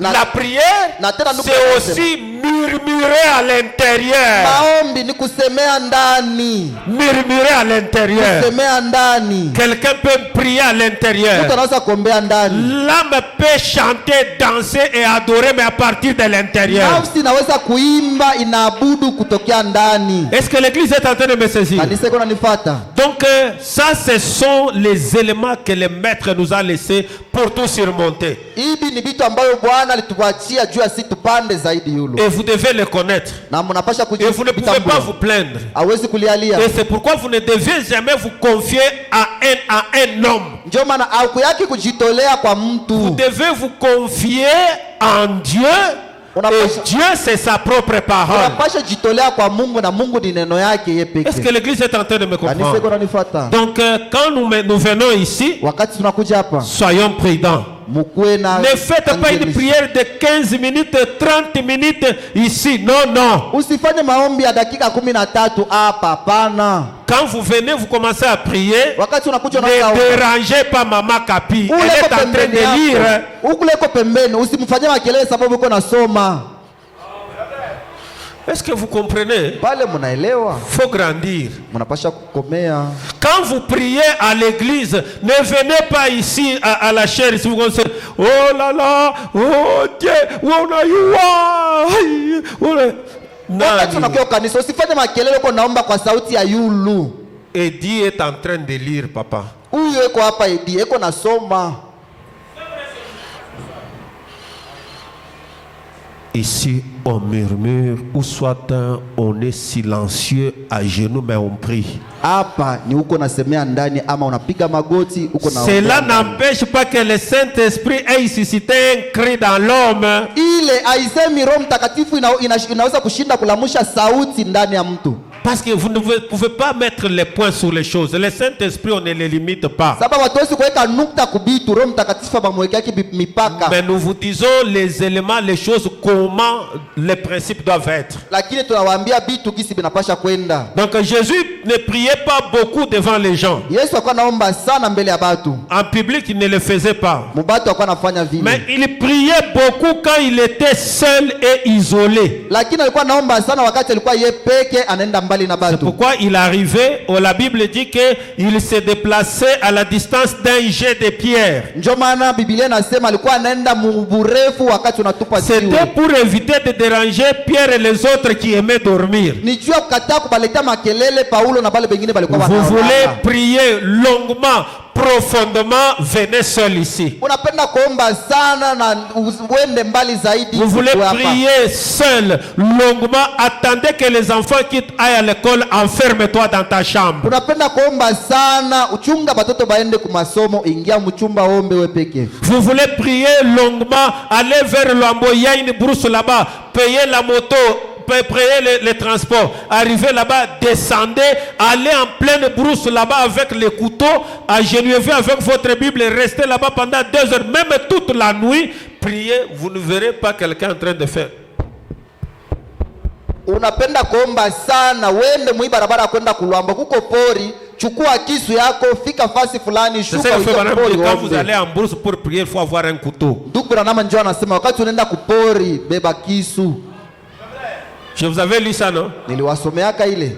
la prière c'est aussi murmurer à l'intérieur. Maombi ni kusemea ndani. Murmurer à l'intérieur. Kusemea ndani. Quelqu'un peut prier à l'intérieur. Mtu anaweza kuombea ndani. L'âme peut chanter, danser et adorer mais à partir de l'intérieur. Nafsi inaweza kuimba inaabudu kutokea ndani. Est-ce que l'église est en train de me saisir? Kanisa iko nanifuata. Donc ça ce sont les éléments que le maître nous a laissés pour tout surmonter. Hivi ni vitu ambavyo Bwana alituachia juu ya sisi tupande zaidi yulo. Et vous devez le connaître. Na mnapasha kujua. Et vous ne pouvez pas vous plaindre. Hawezi kulialia. Et c'est pourquoi vous ne devez jamais vous confier à un homme. Ndio maana haukuyaki kujitolea kwa mtu. Vous devez vous confier en Dieu. Et Dieu c'est sa propre parole. Unapasha jitolea kwa Mungu na Mungu ni neno yake yeye pekee. Est-ce que l'église est en train de me comprendre? Kanisa iko nanifuata. Donc quand nous venons ici, wakati tunakuja hapa, soyons prudents. Ne faites pas une prière de 15 minutes, 30 minutes ici. Non, non. Usifanye maombi ya dakika 13 hapa, hapana. Quand vous venez, vous commencez à prier. Wakati unakuja ne dérangez pas Maman Kapi. Elle est en train de lire. Ukuleko pembeni, usimfanyie makelele sababu uko nasoma. Est-ce que vous comprenez? Pale munaelewa. Faut grandir. Munapasha kukomea. Quand vous priez à l'église, ne venez pas ici à la chaire si vous commencez. Oh là là, oh Dieu, on a eu. Wakati unakuwa kanisa, usifanye makelele uko naomba kwa sauti ya yulu. Eddie est en train de lire, papa. Huyu yuko hapa Eddie, yuko nasoma. Ici, on murmure, ou soit on est silencieux à genoux, mais on prie. Cela n'empêche pas que le Saint-Esprit ait suscité un cri dans l'homme. Parce que vous ne pouvez pas mettre les points sur les choses. Le Saint-Esprit, on ne les limite pas. Mais nous vous disons les éléments, les choses, comment les principes doivent être. Donc Jésus ne priait pas beaucoup devant les gens. En public, il ne le faisait pas. Mais il priait beaucoup quand il était seul et isolé. C'est pourquoi il arrivait, la Bible dit qu'il se déplaçait à la distance d'un jet de pierre. C'était pour éviter de déranger Pierre et les autres qui aimaient dormir. Vous voulez prier longuement, profondément, venez seul ici. Vous voulez prier seul, longuement, attendez que les enfants quittent, aillent à l'école, enferme-toi dans ta chambre. Vous voulez prier longuement, allez vers l'Ambo, il y a une brousse là-bas, payez la moto, payez les transports, arrivez là-bas, descendez, allez en pleine brousse là-bas avec les couteaux, agenouillez avec votre Bible et restez là-bas pendant 2 heures, même toute la nuit, priez, vous ne verrez pas quelqu'un en train de faire. Unapenda kuomba sana, wende muibarabara kwenda kulwamba kuko pori, chukua kisu yako, fika fasi fulani, shuka pori. Quand vous allez en brousse pour prier, il faut avoir un couteau. Wakati unaenda kupori, beba kisu. Je vous avais lu ça, non? Niliwasomeaka ile.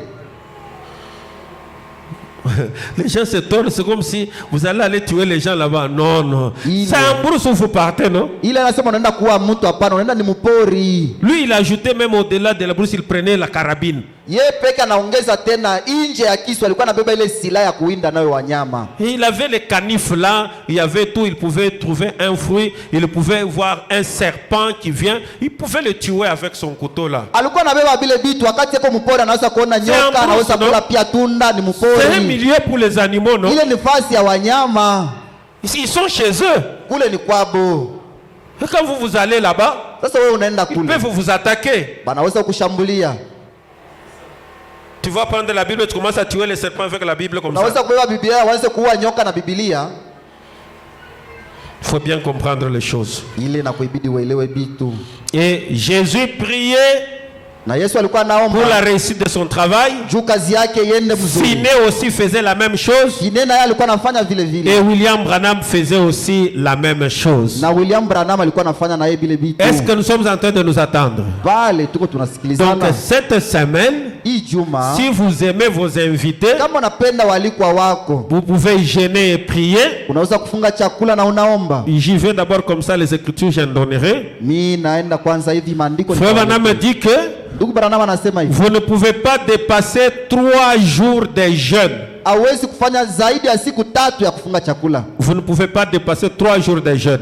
Les gens se tournent, c'est comme si vous allez aller tuer les gens là-bas. Non, non. C'est un brousse où vous partez, non? Lui, il ajoutait même au-delà de la brousse, il prenait la carabine. Yeye peke anaongeza tena nje ya kisu alikuwa anabeba ile silaha ya kuwinda nayo wanyama. Il avait les canifs là, il y avait tout, il pouvait trouver un fruit, il pouvait voir un serpent qui vient, il pouvait le tuer avec son couteau là. Alikuwa anabeba bile bitu wakati yako mpori anaweza kuona nyoka, anaweza kula pia tunda, ni mpori. C'est un milieu pour les animaux, non? Ile ni fasi ya wanyama. Ils sont chez eux. Kule ni kwabo. Et quand vous allez là-bas, sasa wewe unaenda kule, ils peuvent vous attaquer. Banaweza kushambulia. Tu vas prendre la Bible et tu commences à tuer les serpents avec la Bible comme ça. Il faut bien comprendre les choses. Et Jésus priait pour la réussite de son travail. Finney aussi faisait la même chose. Et William Branham faisait aussi la même chose. Est-ce que nous sommes en train de nous attendre? Donc cette semaine, si vous aimez vos invités, vous pouvez gêner et prier. J'y vais d'abord comme ça, les Écritures, j'en donnerai. Frère Branham dit que vous ne pouvez pas dépasser 3 jours de jeûne. Vous ne pouvez pas dépasser 3 jours de jeûne.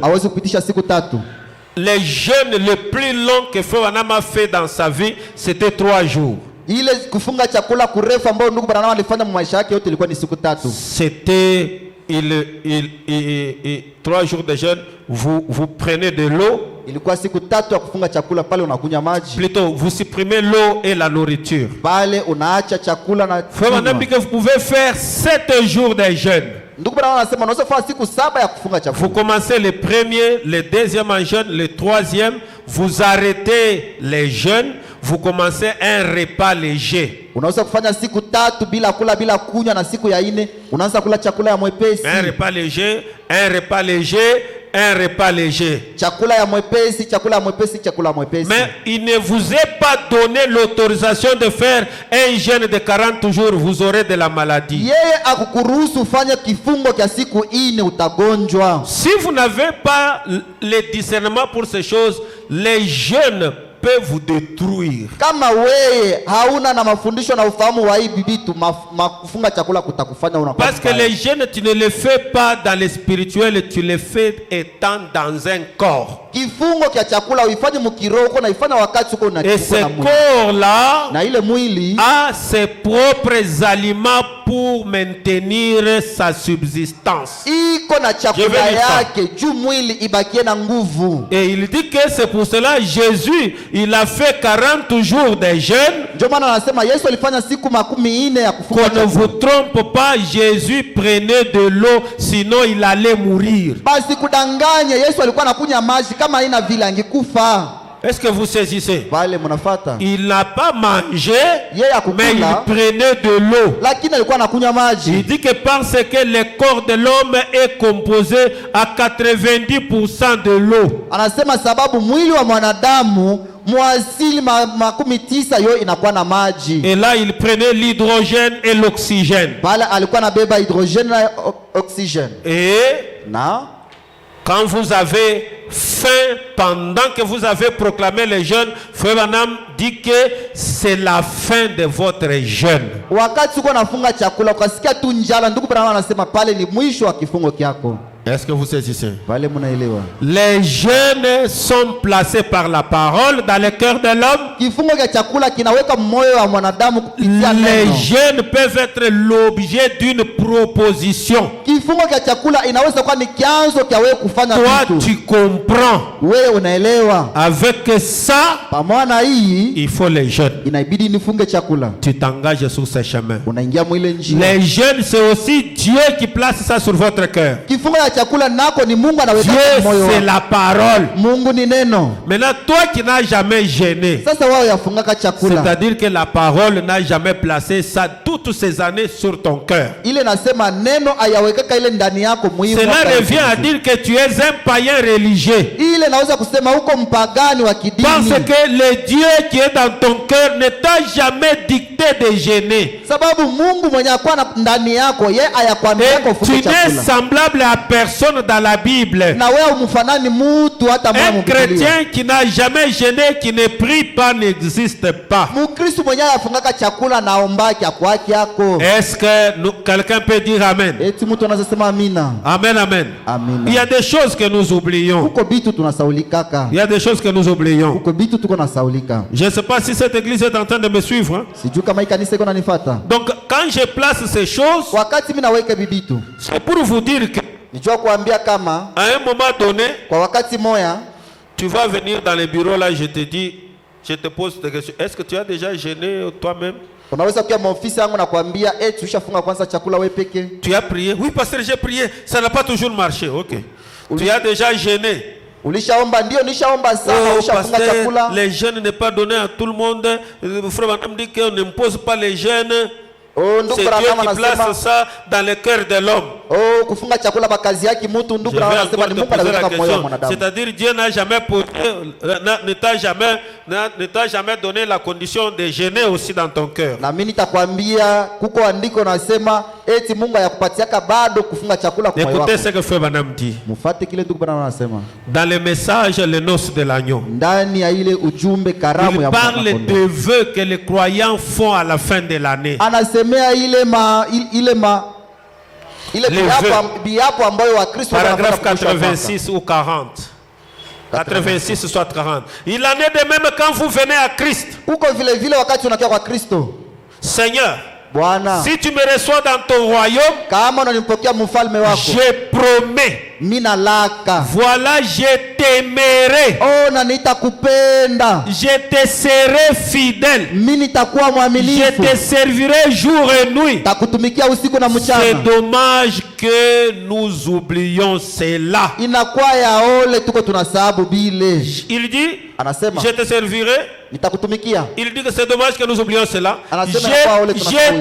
Les jeûnes le plus long que Frère Branham a fait dans sa vie, c'était 3 jours. C'était 3 jours de jeûne. Vous prenez de l'eau. Plutôt, vous supprimez l'eau et la nourriture. Frère Branham dit que vous pouvez faire 7 jours de jeûne. Vous commencez le premier, le deuxième en jeûne, le troisième, vous arrêtez les jeûnes, vous commencez un repas léger. Un repas léger, un repas léger, un repas léger. Mais il ne vous est pas donné l'autorisation de faire un jeûne de 40 jours, vous aurez de la maladie. Si vous n'avez pas le discernement pour ces choses, les jeûnes peut vous détruire. Parce que les jeûnes, tu ne les fais pas dans le spirituel, tu les fais étant dans un corps. Et ce corps-là a ses propres aliments pour maintenir sa subsistance. Et il dit que c'est pour cela Jésus, il a fait 40 jours de jeûne. Qu'on ne vous trompe pas, Jésus prenait de l'eau, sinon il allait mourir. Est-ce que vous saisissez? Il n'a pas mangé, mais il prenait de l'eau. Il dit que parce que le corps de l'homme est composé à 90% de l'eau. Et là, il prenait l'hydrogène et l'oxygène. Et quand vous avez faim, pendant que vous avez proclamé le jeûne, Frère Branham dit que c'est la fin de votre jeûne. Est-ce que vous saisissez? Les jeûnes sont placés par la parole dans le cœur de l'homme. Les jeûnes peuvent être l'objet d'une proposition. Toi, tu comprends. Avec ça, il faut les jeûnes. Tu t'engages sur ce chemin. Les jeûnes, c'est aussi Dieu qui place ça sur votre cœur. Dieu, c'est la parole. Maintenant, toi qui n'as jamais gêné, c'est-à-dire que la parole n'a jamais placé ça toutes ces années sur ton cœur. Cela revient à dire que tu es un païen religieux. Parce que le Dieu qui est dans ton cœur ne t'a jamais dicté de gêner. Et tu n'es semblable à personne personne dans la Bible. Un chrétien qui n'a jamais jeûné, qui ne prie pas, n'existe pas. Est-ce que quelqu'un peut dire Amen? Amen, amen. Il y a des choses que nous oublions. Il y a des choses que nous oublions. Je ne sais pas si cette église est en train de me suivre. Hein? Donc quand je place ces choses, c'est pour vous dire que à un moment donné, tu vas venir dans le bureau là, je te dis, je te pose des questions. Est-ce que tu as déjà jeûné toi-même? Tu as prié? Oui, pasteur, j'ai prié. Ça n'a pas toujours marché. Ok. Tu as déjà jeûné? Oh, pasteur, les jeûnes n'est pas donné à tout le monde. Le frère Madame dit qu'on n'impose pas les jeûnes. C'est Dieu qui place ça dans le cœur de l'homme. C'est-à-dire Dieu n'a jamais ne t'a jamais donné la condition de jeûner aussi dans ton cœur. Écoutez ce que frère Madame dit. Dans le message les noces de l'agneau, il parle de vœux que les croyants font à la fin de l'année. Paragraphe 86 ou 40. 86 soit 40. Il en est de même quand vous venez à Christ. Seigneur, si tu me reçois dans ton royaume, je promets, voilà, je t'aimerai, je te serai fidèle, je te servirai jour et nuit. C'est dommage que nous oublions cela. Il dit, je te servirai. Il dit que c'est dommage que nous oublions cela. Je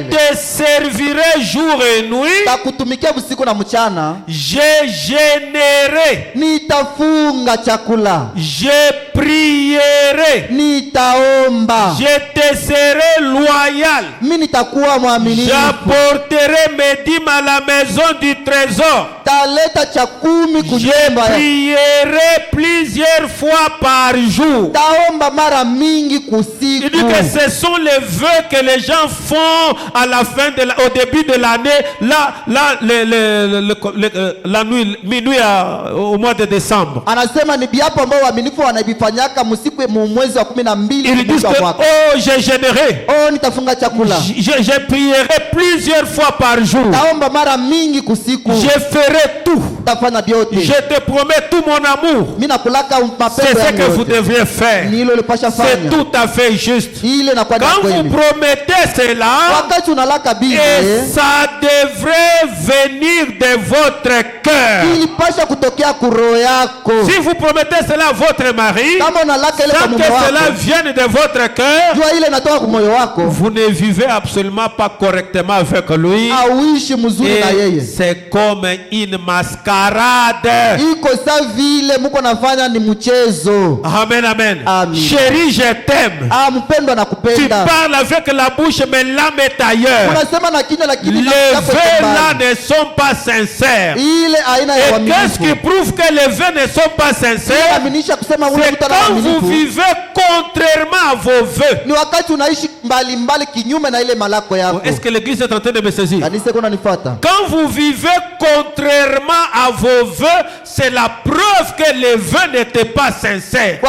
te servirai jour et nuit. Je gênerai. Je prierai. Je te serai loyal. J'apporterai mes dîmes à la maison du trésor. Je prierai plusieurs fois par jour. Il dit que ce sont les vœux que les gens font à la fin au début de l'année, la nuit, minuit au mois de décembre. Ils disent que oh, je gênerai. Je prierai plusieurs fois par jour. Je ferai tout. Je te promets tout mon amour. C'est ce que vous devriez faire. C'est tout à fait juste. Quand vous promettez cela, et ça devrait venir de votre cœur. Si vous promettez cela à votre mari, sans que cela vienne de votre cœur, vous ne vivez absolument pas correctement avec lui. Et c'est comme une mascarade. Amen, amen. Chérie, je t'aime. Tu parles avec la bouche, mais l'âme est ailleurs. Les vœux là ne sont pas sincères. Et qu'est-ce qui prouve que les vœux ne sont pas sincères? C'est quand vous vivez contrairement à vos vœux. Est-ce que l'église est en train de me saisir? Quand vous vivez contrairement à vos vœux, c'est la preuve que les vœux n'étaient pas sincères.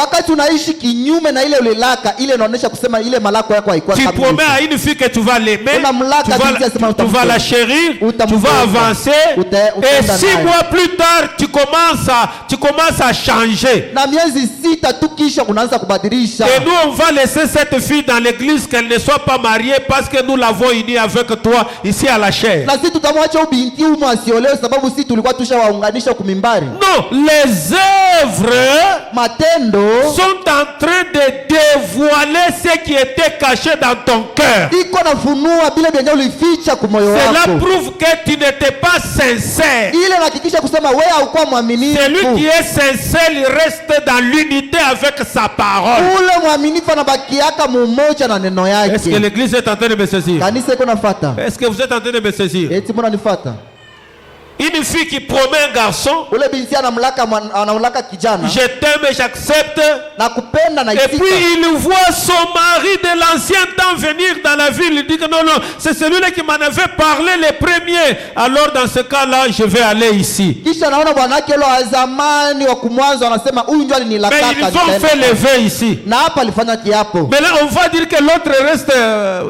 Tu promets à une fille que tu vas l'aimer, tu vas la chérir, tu vas avancer, et 6 mois plus tard, tu commences à changer. Et nous, on va laisser cette fille dans l'église qu'elle ne soit pas mariée parce que nous l'avons unie avec toi ici à la chair. Non, les œuvres sont en train de dévoiler ce qui était caché dans ton cœur. Cela prouve que tu n'étais pas sincère. Celui qui est sincère, il reste dans l'unité avec sa parole. Est-ce que l'église est en train de me saisir? Est-ce que vous êtes en train de me saisir? Une fille qui promet un garçon, ule binti anamlaka kijana, je t'aime, j'accepte. nakupenda na Et puis il voit son mari de l'ancien temps venir dans la ville. Il dit que non, c'est celui-là qui m'en avait parlé les premiers. Alors dans ce cas-là, je vais aller ici. Kisha naona bwanake lo azamani wa kumwanzo anasema huyu ndio alinilaka. Mais ils ont fait lever ici. Na hapa alifanya kiapo. Mais là on va dire que l'autre reste,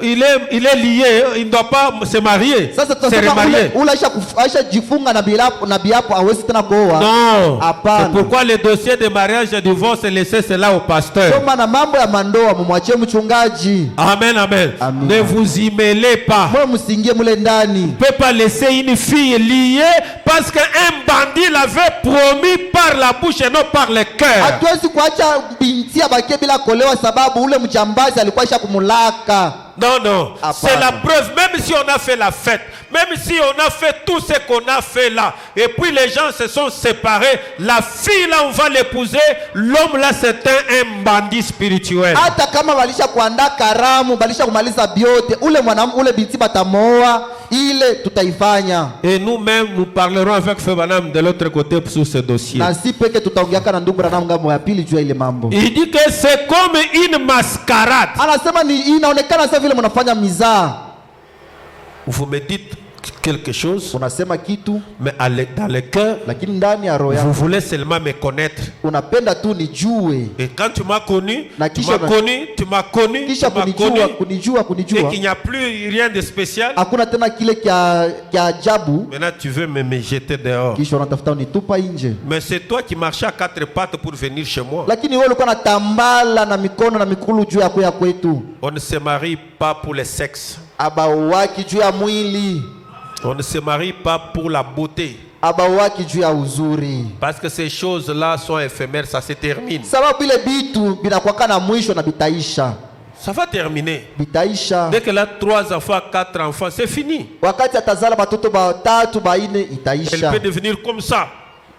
il est lié, il ne doit pas se marier. Sasa tutasema ule aisha jifunga na biapo hawezi tena kuoa. Non. C'est pourquoi le dossier de mariage et divorce laissez cela au pasteur. Soma na mambo ya mandoa mumwachie mchungaji. Amen, amen. Ne vous y mêlez pas. Mwe msingie mule ndani. On ne peut pas laisser une fille liée parce qu'un bandit l'avait promis par la bouche et non par le cœur. Hatuwezi kuacha binti abaki bila kuolewa sababu ule mjambazi alikuwa aisha kumulaka. Non, non. C'est la preuve. Même si on a fait la fête, même si on a fait tout ce qu'on a fait là, et puis les gens se sont séparés, la fille là, on va l'épouser, l'homme là, c'est un bandit spirituel. Hata kama balisha kuandaa karamu, balisha kumaliza biote, ule binti batamoa, ile tutaifanya. Et nous-mêmes, nous parlerons avec Frère Branham de l'autre côté sur ce dossier. Na si peke tutaongeaka na ndugu Branham ngambo ya pili juu ya ile mambo. Il dit que c'est comme une mascarade. Anasema ni inaonekana sasa vile mnafanya mizaa. Vous me dites quelque chose, unasema kitu, mais dans le cœur, lakini ndani ya roho yako vous voulez seulement me connaître. Unapenda tu nijue. Et quand tu m'as connu, tu m'as connu, kisha kunijua. Et qu'il n'y a plus rien de spécial. Hakuna tena kile kia ajabu. Maintenant tu veux me jeter dehors. Kisha unatafuta unitupa nje. Mais c'est toi qui marchais à quatre pattes pour venir chez moi. Lakini wewe ulikuwa unatambala na mikono na mikulu juu ya kwetu. On ne se marie pas pour le sexe. Abawaki juu ya mwili. On ne se marie pas pour la beauté. Abawaki juu ya uzuri. Parce que ces choses-là sont éphémères, ça se termine. Sababu ile bitu binakuwa na mwisho na bitaisha. Ça va terminer. Bitaisha. Dès qu'elle a 3 enfants, 4 enfants, c'est fini. Wakati atazala batoto batatu baine itaisha. Elle peut devenir comme ça.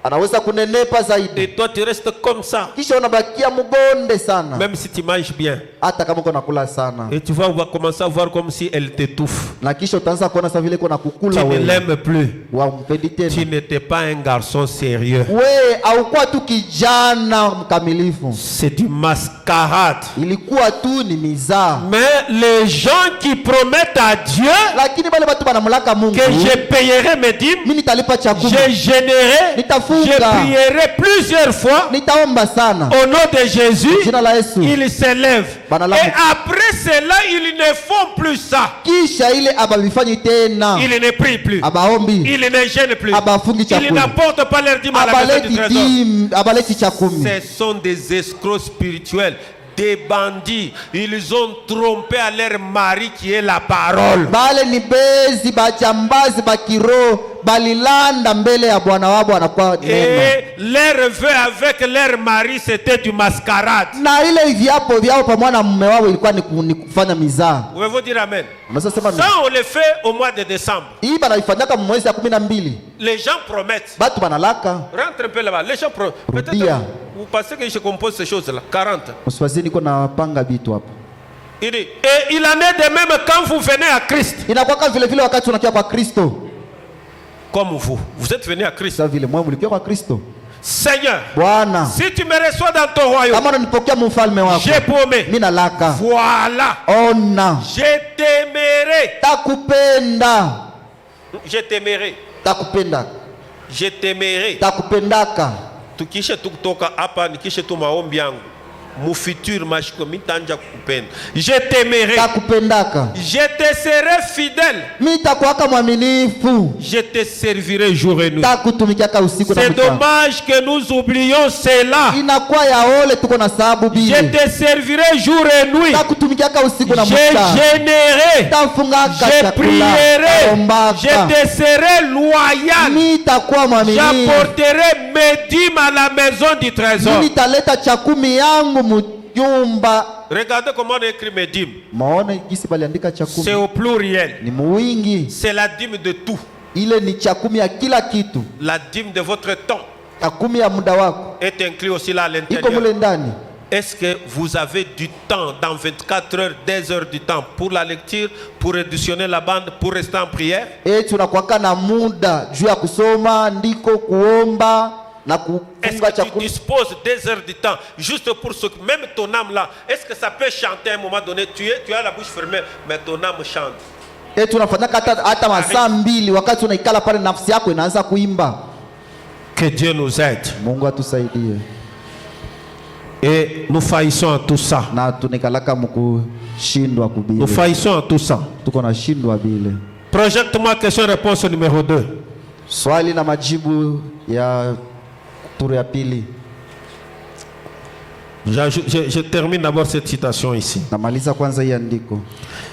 Anaweza kunenepa zaidi. Et toi tu restes comme ça. Kisha unabakia mbonde sana. Même si tu manges bien. Hata kama uko nakula sana. Et tu vas commencer à voir comme si elle t'étouffe. Na kisha utaanza kuona sasa vile kuna kukula wewe. Tu ne l'aimes plus. Wampendi tena. Tu n'étais pas un garçon sérieux. Wewe haukuwa tu kijana mkamilifu. C'est du mascarade. Ilikuwa tu ni mizaa. Mais les gens qui promettent à Dieu, lakini wale watu wanamlaka Mungu, que je payerai mes dîmes, mimi nitalipa chakula, je générerai, je prierai plusieurs fois, nitaomba sana au nom de Jésus, jina la Yesu. Ils s'élèvent. Et après cela, ils ne font plus ça. Kisha ile ababifanyi tena. Ils ne prient plus. Abaombi. Ils ne gênent plus. Abafungi chakula. Ils n'apportent pas leur dîme à la maison du trésor. Abaleti chakumi. Ce sont des escrocs spirituels. Des bandits, ils ont trompé à leur mari qui est la parole. Bale ni bezi bajambazi bakiro balilanda mbele ya bwana wao anakuwa neno. Et leur vœu avec leur mari c'était du mascarade. Na ile viapo vyao pamoja na mume wao ilikuwa ni kufanya mizaa. Pouvez-vous dire amen? Ça on le fait au mois de décembre. Hii banaifanyaka mwezi ya 12. Les gens promettent. Batu banalaka. Rentre un peu là-bas. Les gens promettent. Peut-être vous pensez que je compose ces choses-là. 40. Uswazini kuna panga vitu hapo. Il dit, et il en est de même quand vous venez à Christ. Inakuwa vile vile wakati unakia kwa Kristo. Comme vous êtes venu à Christ. Sasa vile mwe mlikia kwa Kristo. Seigneur, Bwana, si tu me reçois dans ton royaume, kama unanipokea mfalme wako, je promets, mimi nalaka, voilà, ona, je t'aimerai, takupenda, je t'aimerai, takupenda, je t'aimerai, takupendaka. Tukisha tukutoka hapa nikisha tu maombi yangu mu futur mashiko mitanja kukupenda. Je t'aimerai, takupendaka. Je te serai fidèle, mitakuwaka mwaminifu. Je te servirai jour et nuit. Takutumikiaka usiku na mchana. C'est dommage que nous oublions cela. Inakuwa ya ole tuko na sababu bile. Je te servirai jour et nuit. Takutumikiaka usiku na mchana. Je générerai, tafungaka je chakula, prierai, je te serai loyal. Mitakuwa mwaminifu. J'apporterai mes dîmes à la maison du trésor. Nitaleta chakumi yangu mjumba. Regardez comment on écrit mes dîmes. Maona gisi baliandika chakumi. C'est au pluriel. Ni muwingi. C'est la dîme de tout. Ile ni chakumi ya kila kitu. La dîme de votre temps. Chakumi ya muda wako. Est inclus aussi là à l'intérieur. Iko mule ndani. Est-ce que vous avez du temps dans 24 heures, 10 heures du temps pour la lecture, pour éditionner la bande, pour rester en prière? Tunakuwa na muda juu ya kusoma ndiko kuomba na kufunga chakula. Est-ce que tu disposes 2 heures du temps juste pour ce que même ton âme là, est-ce que ça peut chanter à un moment donné? Tu as la bouche fermée, mais ton âme chante. Tunafanya hata masaa 2 wakati unaikala pale nafsi yako inaanza kuimba. Que Dieu nous aide. Mungu atusaidie. Et nous faillissons à tout ça. Nous faillissons à tout ça. Projette-moi question-réponse numéro 2. Swali na majibu ya turu ya pili. Je termine d'abord cette citation ici. Namaliza kwanza hii andiko.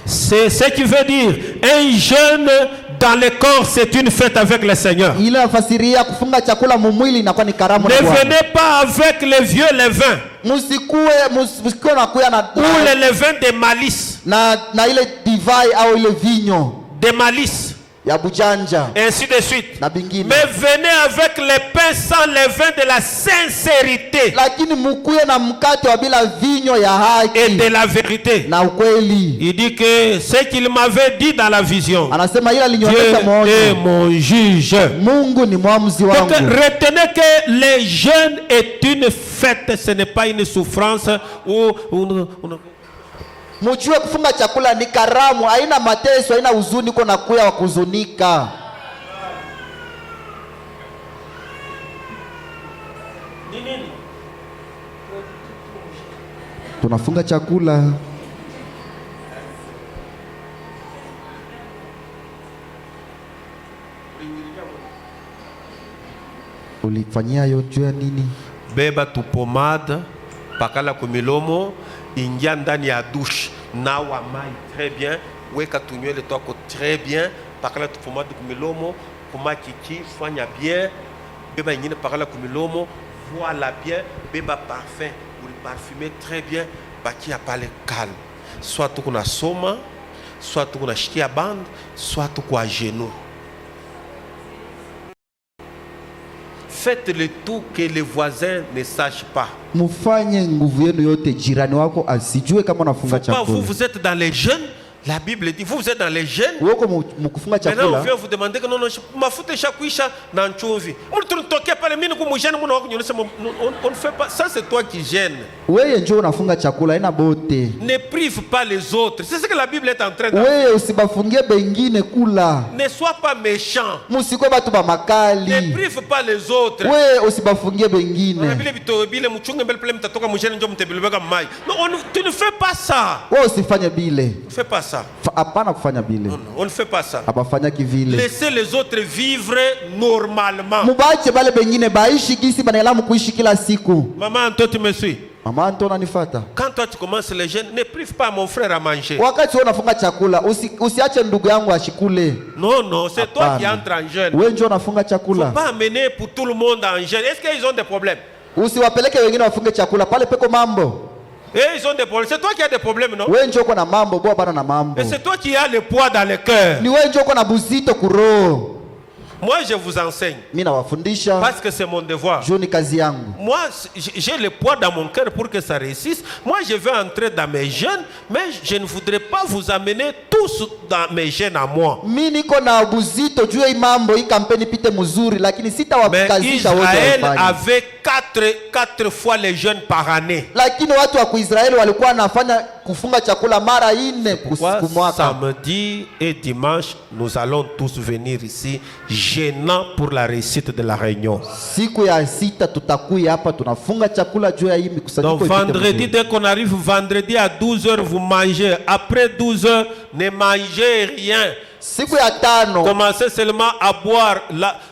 C'est ce qui veut dire un jeûne dans le corps, c'est une fête avec le Seigneur. Ne venez pas avec les vieux levains ou les levains de malice, de malice, ainsi de suite. Mais venez avec les pains sans levain de la sincérité et de la vérité. Il dit que ce qu'il m'avait dit dans la vision, Dieu est mon juge. Donc retenez que le jeûne est une fête, ce n'est pas une souffrance ou Mujue kufunga chakula ni karamu, haina mateso, haina huzuni, uko na kuya wa kuzunika. Tunafunga chakula. Ulifanyia yote nini? Beba tu pomade, pakala kumilomo, ingia ndani ya douche, nawa mai très bien, weka tunywele twako très bien, pakala tu pomade kumilomo, kuma kiki, fanya bien, beba ingine pakala kumilomo, voilà bien, beba parfum, ou le parfumer très bien, baki apale calme. Soit tu kuna soma, soit tu kuna shikia bande, soit tu kwa genou. Faites le tout que les voisins ne sachent pas. Mufanye nguvu yenu yote jirani wako asijue kama unafunga chakula. Vous êtes dans les jeûnes. La Bible dit, vous êtes dans les jeûnes. Maintenant, on vient vous demander que non, on ne fait pas. Ça, c'est toi qui gênes. Ne prive pas les autres. C'est ce que la Bible est en train de dire. Ne sois pas méchant. Ne prive pas les autres. Non, tu ne fais pas ça. Ne fais pas ça. Non, on ne fait pas ça. Laissez les autres vivre normalement. Maman, toi tu me suis. Quand toi tu commences les jeûnes, ne prive pas mon frère à manger. Non, non, c'est toi qui entres en jeûne. Il ne faut pas amener pour tout le monde en jeûne. Est-ce qu'ils ont des problèmes? Et ils ont des problèmes. C'est toi qui as des problèmes, non? Et c'est toi qui as le poids dans le cœur. Moi, je vous enseigne. Parce que c'est mon devoir. Moi, j'ai le poids dans mon cœur pour que ça réussisse. Moi, je veux entrer dans mes jeûnes, mais je ne voudrais pas vous amener tous dans mes jeûnes à moi. Mais Israël avait 4 fois les jeûnes par année. Samedi et dimanche, nous allons tous venir ici, gênant pour la réussite de la réunion. Donc vendredi, dès qu'on arrive vendredi à 12h, vous mangez. Après 12h, ne mangez rien. Commencez seulement à boire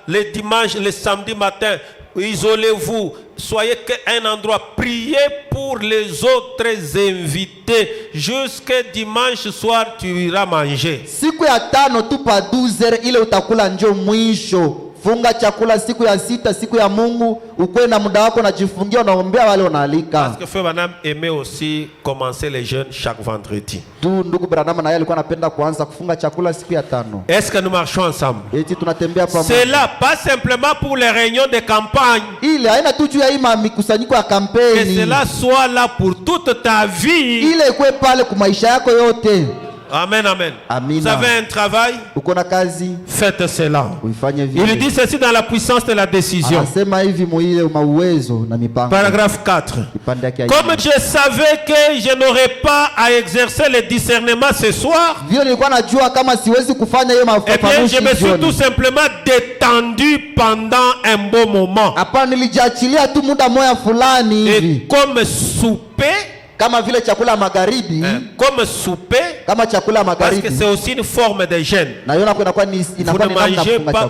le dimanche, le samedi matin. Isolez-vous, soyez qu'à un endroit, priez pour les autres invités. Jusqu'à dimanche soir, tu iras manger. Funga chakula siku ya 6, siku ya Mungu, ukwe na muda wako unajifungia, unaombea wale unaalika. Parce que Frère Branham aimait aussi commencer les jeûnes chaque vendredi. Tu ndugu Branham na yeye alikuwa anapenda kuanza kufunga chakula siku ya 5. Est-ce que nous marchons ensemble? Eti tunatembea pamoja. C'est là pas simplement pour les réunions de campagne. Ile haina tu juu ya hii mikusanyiko ya kampeni. Que cela soit là pour toute ta vie. Ile ikwe pale kwa maisha yako yote. Amen, amen. Amina. Vous avez un travail? Uko na kazi? Faites cela. Uifanye vile. Il dit ceci dans la puissance de la décision. Anasema hivi muile uwezo na mipango. Paragraphe 4. Comme je savais que je n'aurais pas à exercer le discernement ce soir, vile nilikuwa najua kama siwezi kufanya hiyo mafafanuzi, je me suis tout simplement détendu pendant un bon moment. Hapa nilijiachilia tu muda moya fulani hivi. Et comme souper, kama vile chakula magharibi, comme souper, kama chakula magharibi, parce que c'est aussi une forme de jeûne. Na yona inakuwa ni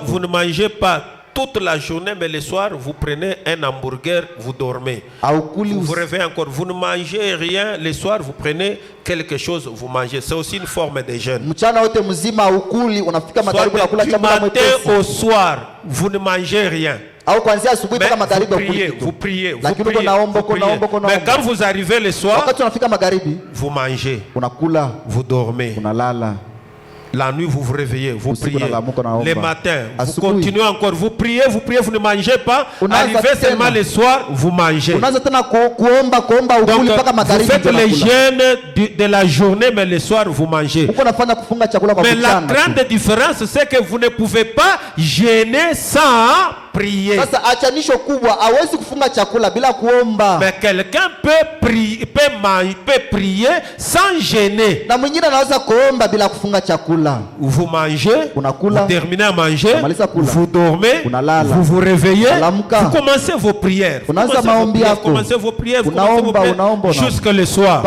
vous ne mangez pas toute la journée, mais le soir vous prenez un hamburger, vous dormez. Vous vous réveillez encore, vous ne mangez rien, le soir vous prenez quelque chose, vous mangez. C'est aussi une forme de jeûne. Mchana wote mzima ukuli, unafika magharibi unakula chakula mwepesi. Du matin au soir, vous ne mangez rien. Vous priez. Mais quand vous arrivez le soir, vous mangez, vous dormez. La nuit, vous vous réveillez, vous priez. Le matin, vous continuez encore, vous priez, vous ne mangez pas. Arrivez seulement le soir, vous mangez. Donc, vous faites les jeûnes de la journée, mais le soir, vous mangez. Mais la grande différence, c'est que vous ne pouvez pas jeûner sans prier. Mais quelqu'un peut prier sans gêner. Vous mangez, vous terminez à manger, vous dormez, vous vous réveillez, vous commencez vos prières. Vous commencez vos prières jusqu'à le soir.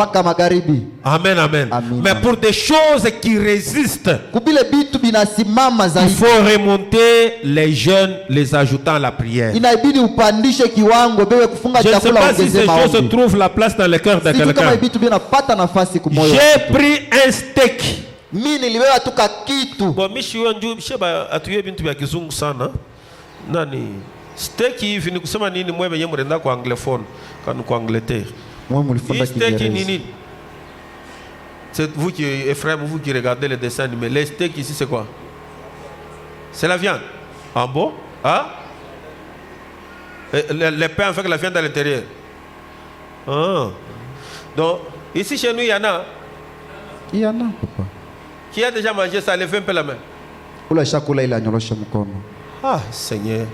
Amen, amen. Mais pour des choses qui résistent, il faut remonter les jeûnes, les ajoutant à la prière. Je ne sais pas si ces choses trouvent la place dans le cœur de quelqu'un. J'ai pris un steak. Bon, atuye bintu vya kizungu sana. Nani? Steak hivi ni kusema nini mwe wenyewe mrenda kwa anglophone, kwa Angleterre. Steak nini? C'est vous qui, Ephraim, vous qui regardez les dessins animés. Les steaks ici, c'est quoi? C'est la viande. En bon? Hein? Le pain avec la viande à l'intérieur. Ah. Donc, ici chez nous, il y en a. Il y en a, papa. Qui a déjà mangé ça? Levez un peu la main. Ah, Seigneur.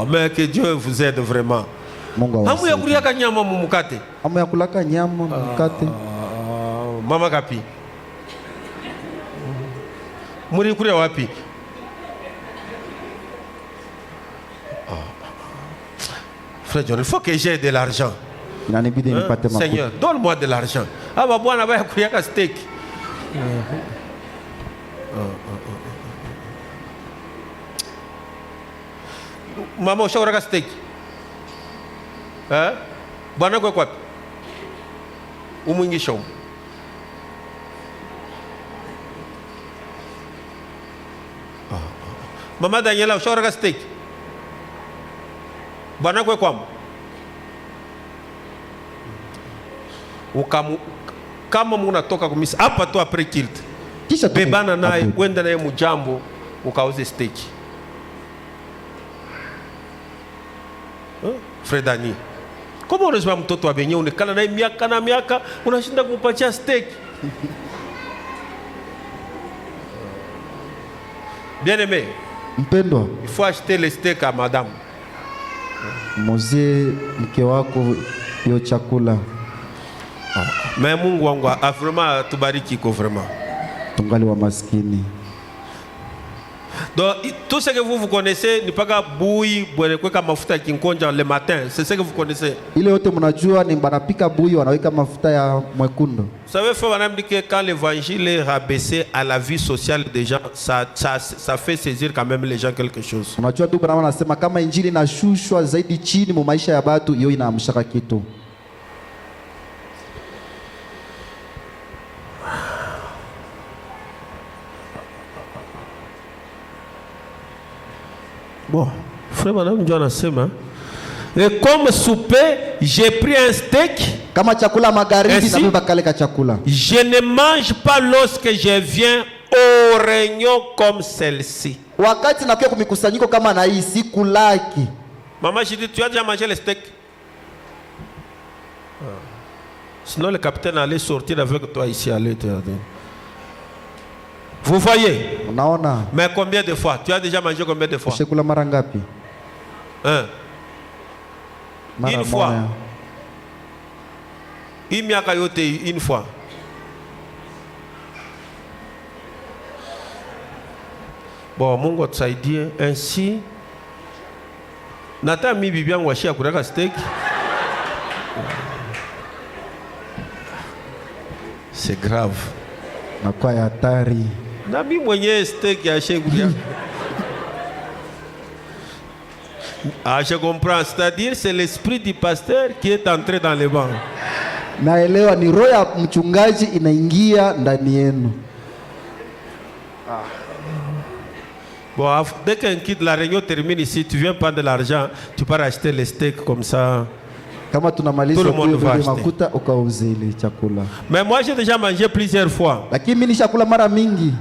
Mais que Dieu vous aide vraiment. Mama kapi. Muri kuria wapi? Frère John, il faut que j'ai de l'argent. Seigneur, donne-moi de l'argent. Ah, bah, bon, on va courir un steak. Maman, je vais un steak. Hein? Bon, on va quoi? Où m'y chom? Maman Daniela, je vais un steak. Bon, on va quoi? Kama munatoka kumisa hapa tu après kilt bebana naye kwenda naye mujambo ukauze steak. Fredani, kama unasema mtoto wa benye unekana naye miaka na miaka unashinda kumpatia steak. Bien aimé, mpendwa, il faut acheter le steak à madame. Mozie mke wako hiyo chakula. Mais Mungu wangu vraiment tubariki ko vraiment. Tungali wa maskini. Donc tout ce que vous connaissez n'est pas bouilli bwana kuweka mafuta kinkonja le matin, c'est ce que vous connaissez. Ile yote mnajua ni banapika bouilli wanaweka mafuta ya mwekundu. Vous savez faut madame dit que quand l'évangile est rabaissé à la vie sociale des gens, ça fait saisir quand même les gens quelque chose. Unajua tu bwana anasema kama injili inashushwa zaidi chini mu maisha ya watu, hiyo inaamshaka kitu. Bon, frère madame John asema. Et comme souper, j'ai pris un steak. Kama chakula magharibi na beba kale ka chakula. Je ne mange pas lorsque je viens aux réunions comme celle-ci. Wakati nakuwa kumikusanyiko kama na hii sikulaki. Maman, j'ai dit, tu as déjà mangé le steak? Sinon le capitaine allait sortir avec toi ici à l'intérieur. Vous voyez? Unaona? Mais combien de fois? Tu as déjà mangé combien de fois? Chakula mara ngapi? Une fois. Une fois. Bon, Mungu tusaidie ainsi. Nata mi bibi yangu washia kuraka steak. C'est grave. Na kwa hatari. Na mimi mwenyewe steak ya shekuria. Ah, je comprends. C'est-à-dire, c'est l'esprit du pasteur qui est entré dans les bancs. Naelewa ni roho ya mchungaji inaingia ndani yenu. Bon, dès qu'un quitte la réunion termine ici, tu viens prendre de l'argent, tu pars acheter les steaks comme ça. Kama tunamaliza makuta ukauze ile chakula. Mais moi j'ai déjà mangé plusieurs fois. Lakini mimi nishakula mara mingi.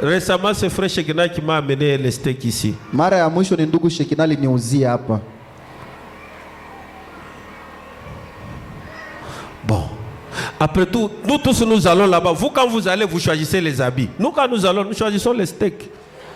Récemment, c'est frère Shekina qui m'a amené les steaks ici. Mara ya mwisho ni ndugu Shekina aliniuzia hapa. Bon. Après tout, nous tous nous allons là-bas. Vous quand vous allez, vous choisissez les habits. Nous quand nous allons, nous choisissons les steaks.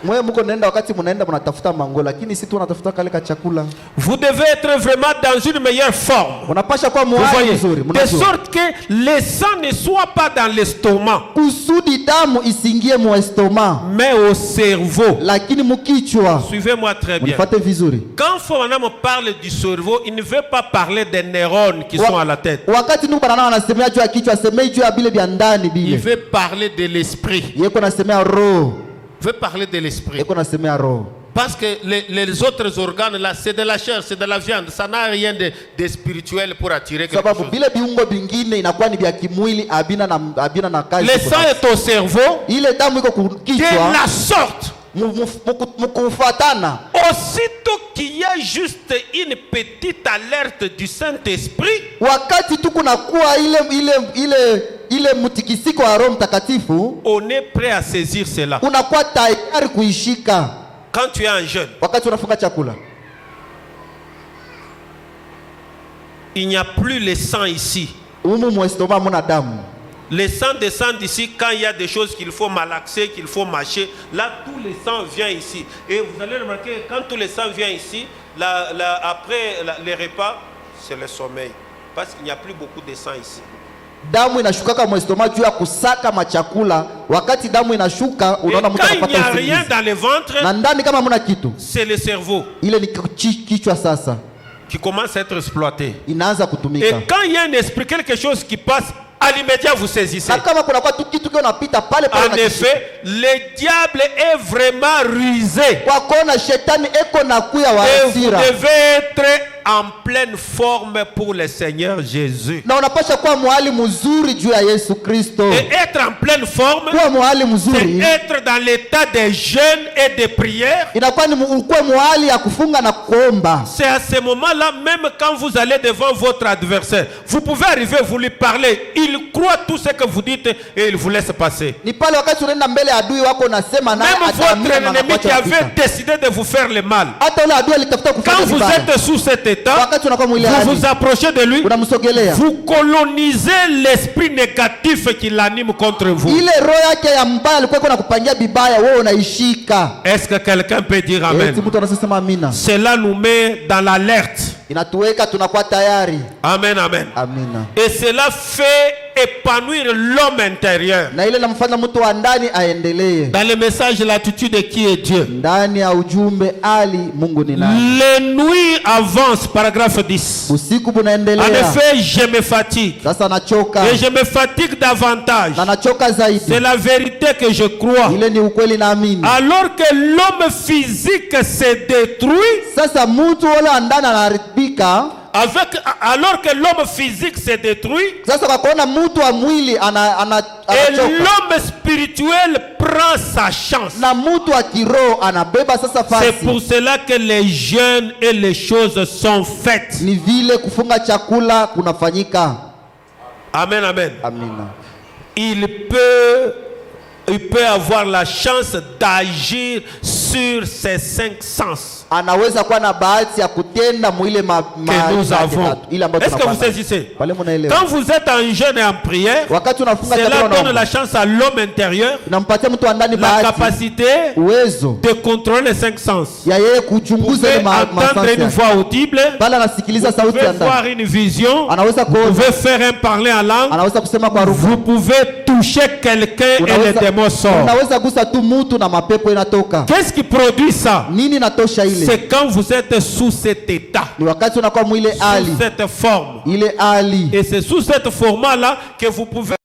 Mwe mko naenda wakati mnaenda mnatafuta mango, lakini sisi tunatafuta kale ka chakula. Vous devez être vraiment dans une meilleure forme. Unapasha kuwa mwali mzuri, de sorte que le sang ne soit pas dans l'estomac. Kusudi damu isingie mu estomac, mais au cerveau. Lakini mkichwa. Suivez-moi très bien. Mfate vizuri. Quand Fonana parle du cerveau, il ne veut pas parler des neurones qui sont à la tête. Wakati nuko banana anasemea juu ya kichwa, asemei juu ya bile vya ndani bile. Il veut parler de l'esprit. Yeko anasemea roho. Veut parler de l'esprit. Parce que les autres organes là, c'est de la chair, c'est de la viande, ça n'a rien de spirituel pour attirer quelque chose. Le sang est au cerveau. De la sorte. Aussitôt qu'il y a juste une petite alerte du Saint-Esprit, ile mutikisiko wa Roho Mtakatifu, on est prêt à saisir cela. Unakuwa tayari kuishika. Quand tu es un jeune, wakati unafunga chakula, il n'y a plus le sang ici. Umu mu estomac muna damu. Le sang descend ici quand il y a des choses qu'il faut malaxer, qu'il faut mâcher. Là, tout le sang vient ici. Et vous allez remarquer, quand tout le sang vient ici, après les repas, c'est le sommeil. Parce qu'il n'y a plus beaucoup de sang ici. Damu inashukaka mu estomac juu ya kusaka machakula. Wakati damu inashuka, unaona mtu anapata usingizi. Quand il n'y a rien dans le ventre, na ndani kama muna kitu, c'est le cerveau. Ile ni kichwa sasa qui commence à être exploité. Inaanza kutumika. Et quand il y a un esprit, quelque chose qui passe, à l'immédiat vous saisissez. En effet, le diable est vraiment rusé. Et vous devez être en pleine forme pour le Seigneur Jésus. Et être en pleine forme, c'est être dans l'état de jeûne et de prière. C'est à ce moment-là, même quand vous allez devant votre adversaire, vous pouvez arriver, vous lui parler. Il croit tout ce que vous dites et il vous laisse passer. Même votre ennemi qui avait décidé de vous faire le mal, quand vous êtes sous cet état, vous vous approchez de lui, vous colonisez l'esprit négatif qui l'anime contre vous. Est-ce que quelqu'un peut dire amen? Cela nous met dans l'alerte. Amen, amen. Et cela fait épanouir l'homme intérieur. Dans le message de l'attitude de qui est Dieu, les nuits avancent, paragraphe 10. En effet, je me fatigue. Et je me fatigue davantage. C'est la vérité que je crois. Alors que l'homme physique se détruit, alors que l'homme physique se détruit, sasa wakaona mtu wa mwili et l'homme spirituel prend sa chance. Na mtu wa kiroho anabeba sasa fasi. C'est pour cela que les jeûnes et les choses sont faites. Ni vile kufunga chakula kunafanyika. Amen, amen. Amina. Il peut avoir la chance d'agir sur ces 5 sens. Anaweza kuwa na bahati ya kutenda mwile que nous avons. Est-ce que vous saisissez? Quand vous êtes en jeûne et en prière, cela donne la chance à l'homme intérieur, la capacité de contrôler les 5 sens. Vous pouvez entendre une voix audible, vous pouvez voir une vision, vous pouvez faire un parler en langue, vous pouvez toucher quelqu'un et les démons sortent. Qu'est-ce qui produit ça? C'est quand vous êtes sous cet état, sous cette forme. Et c'est sous cette forme-là que vous pouvez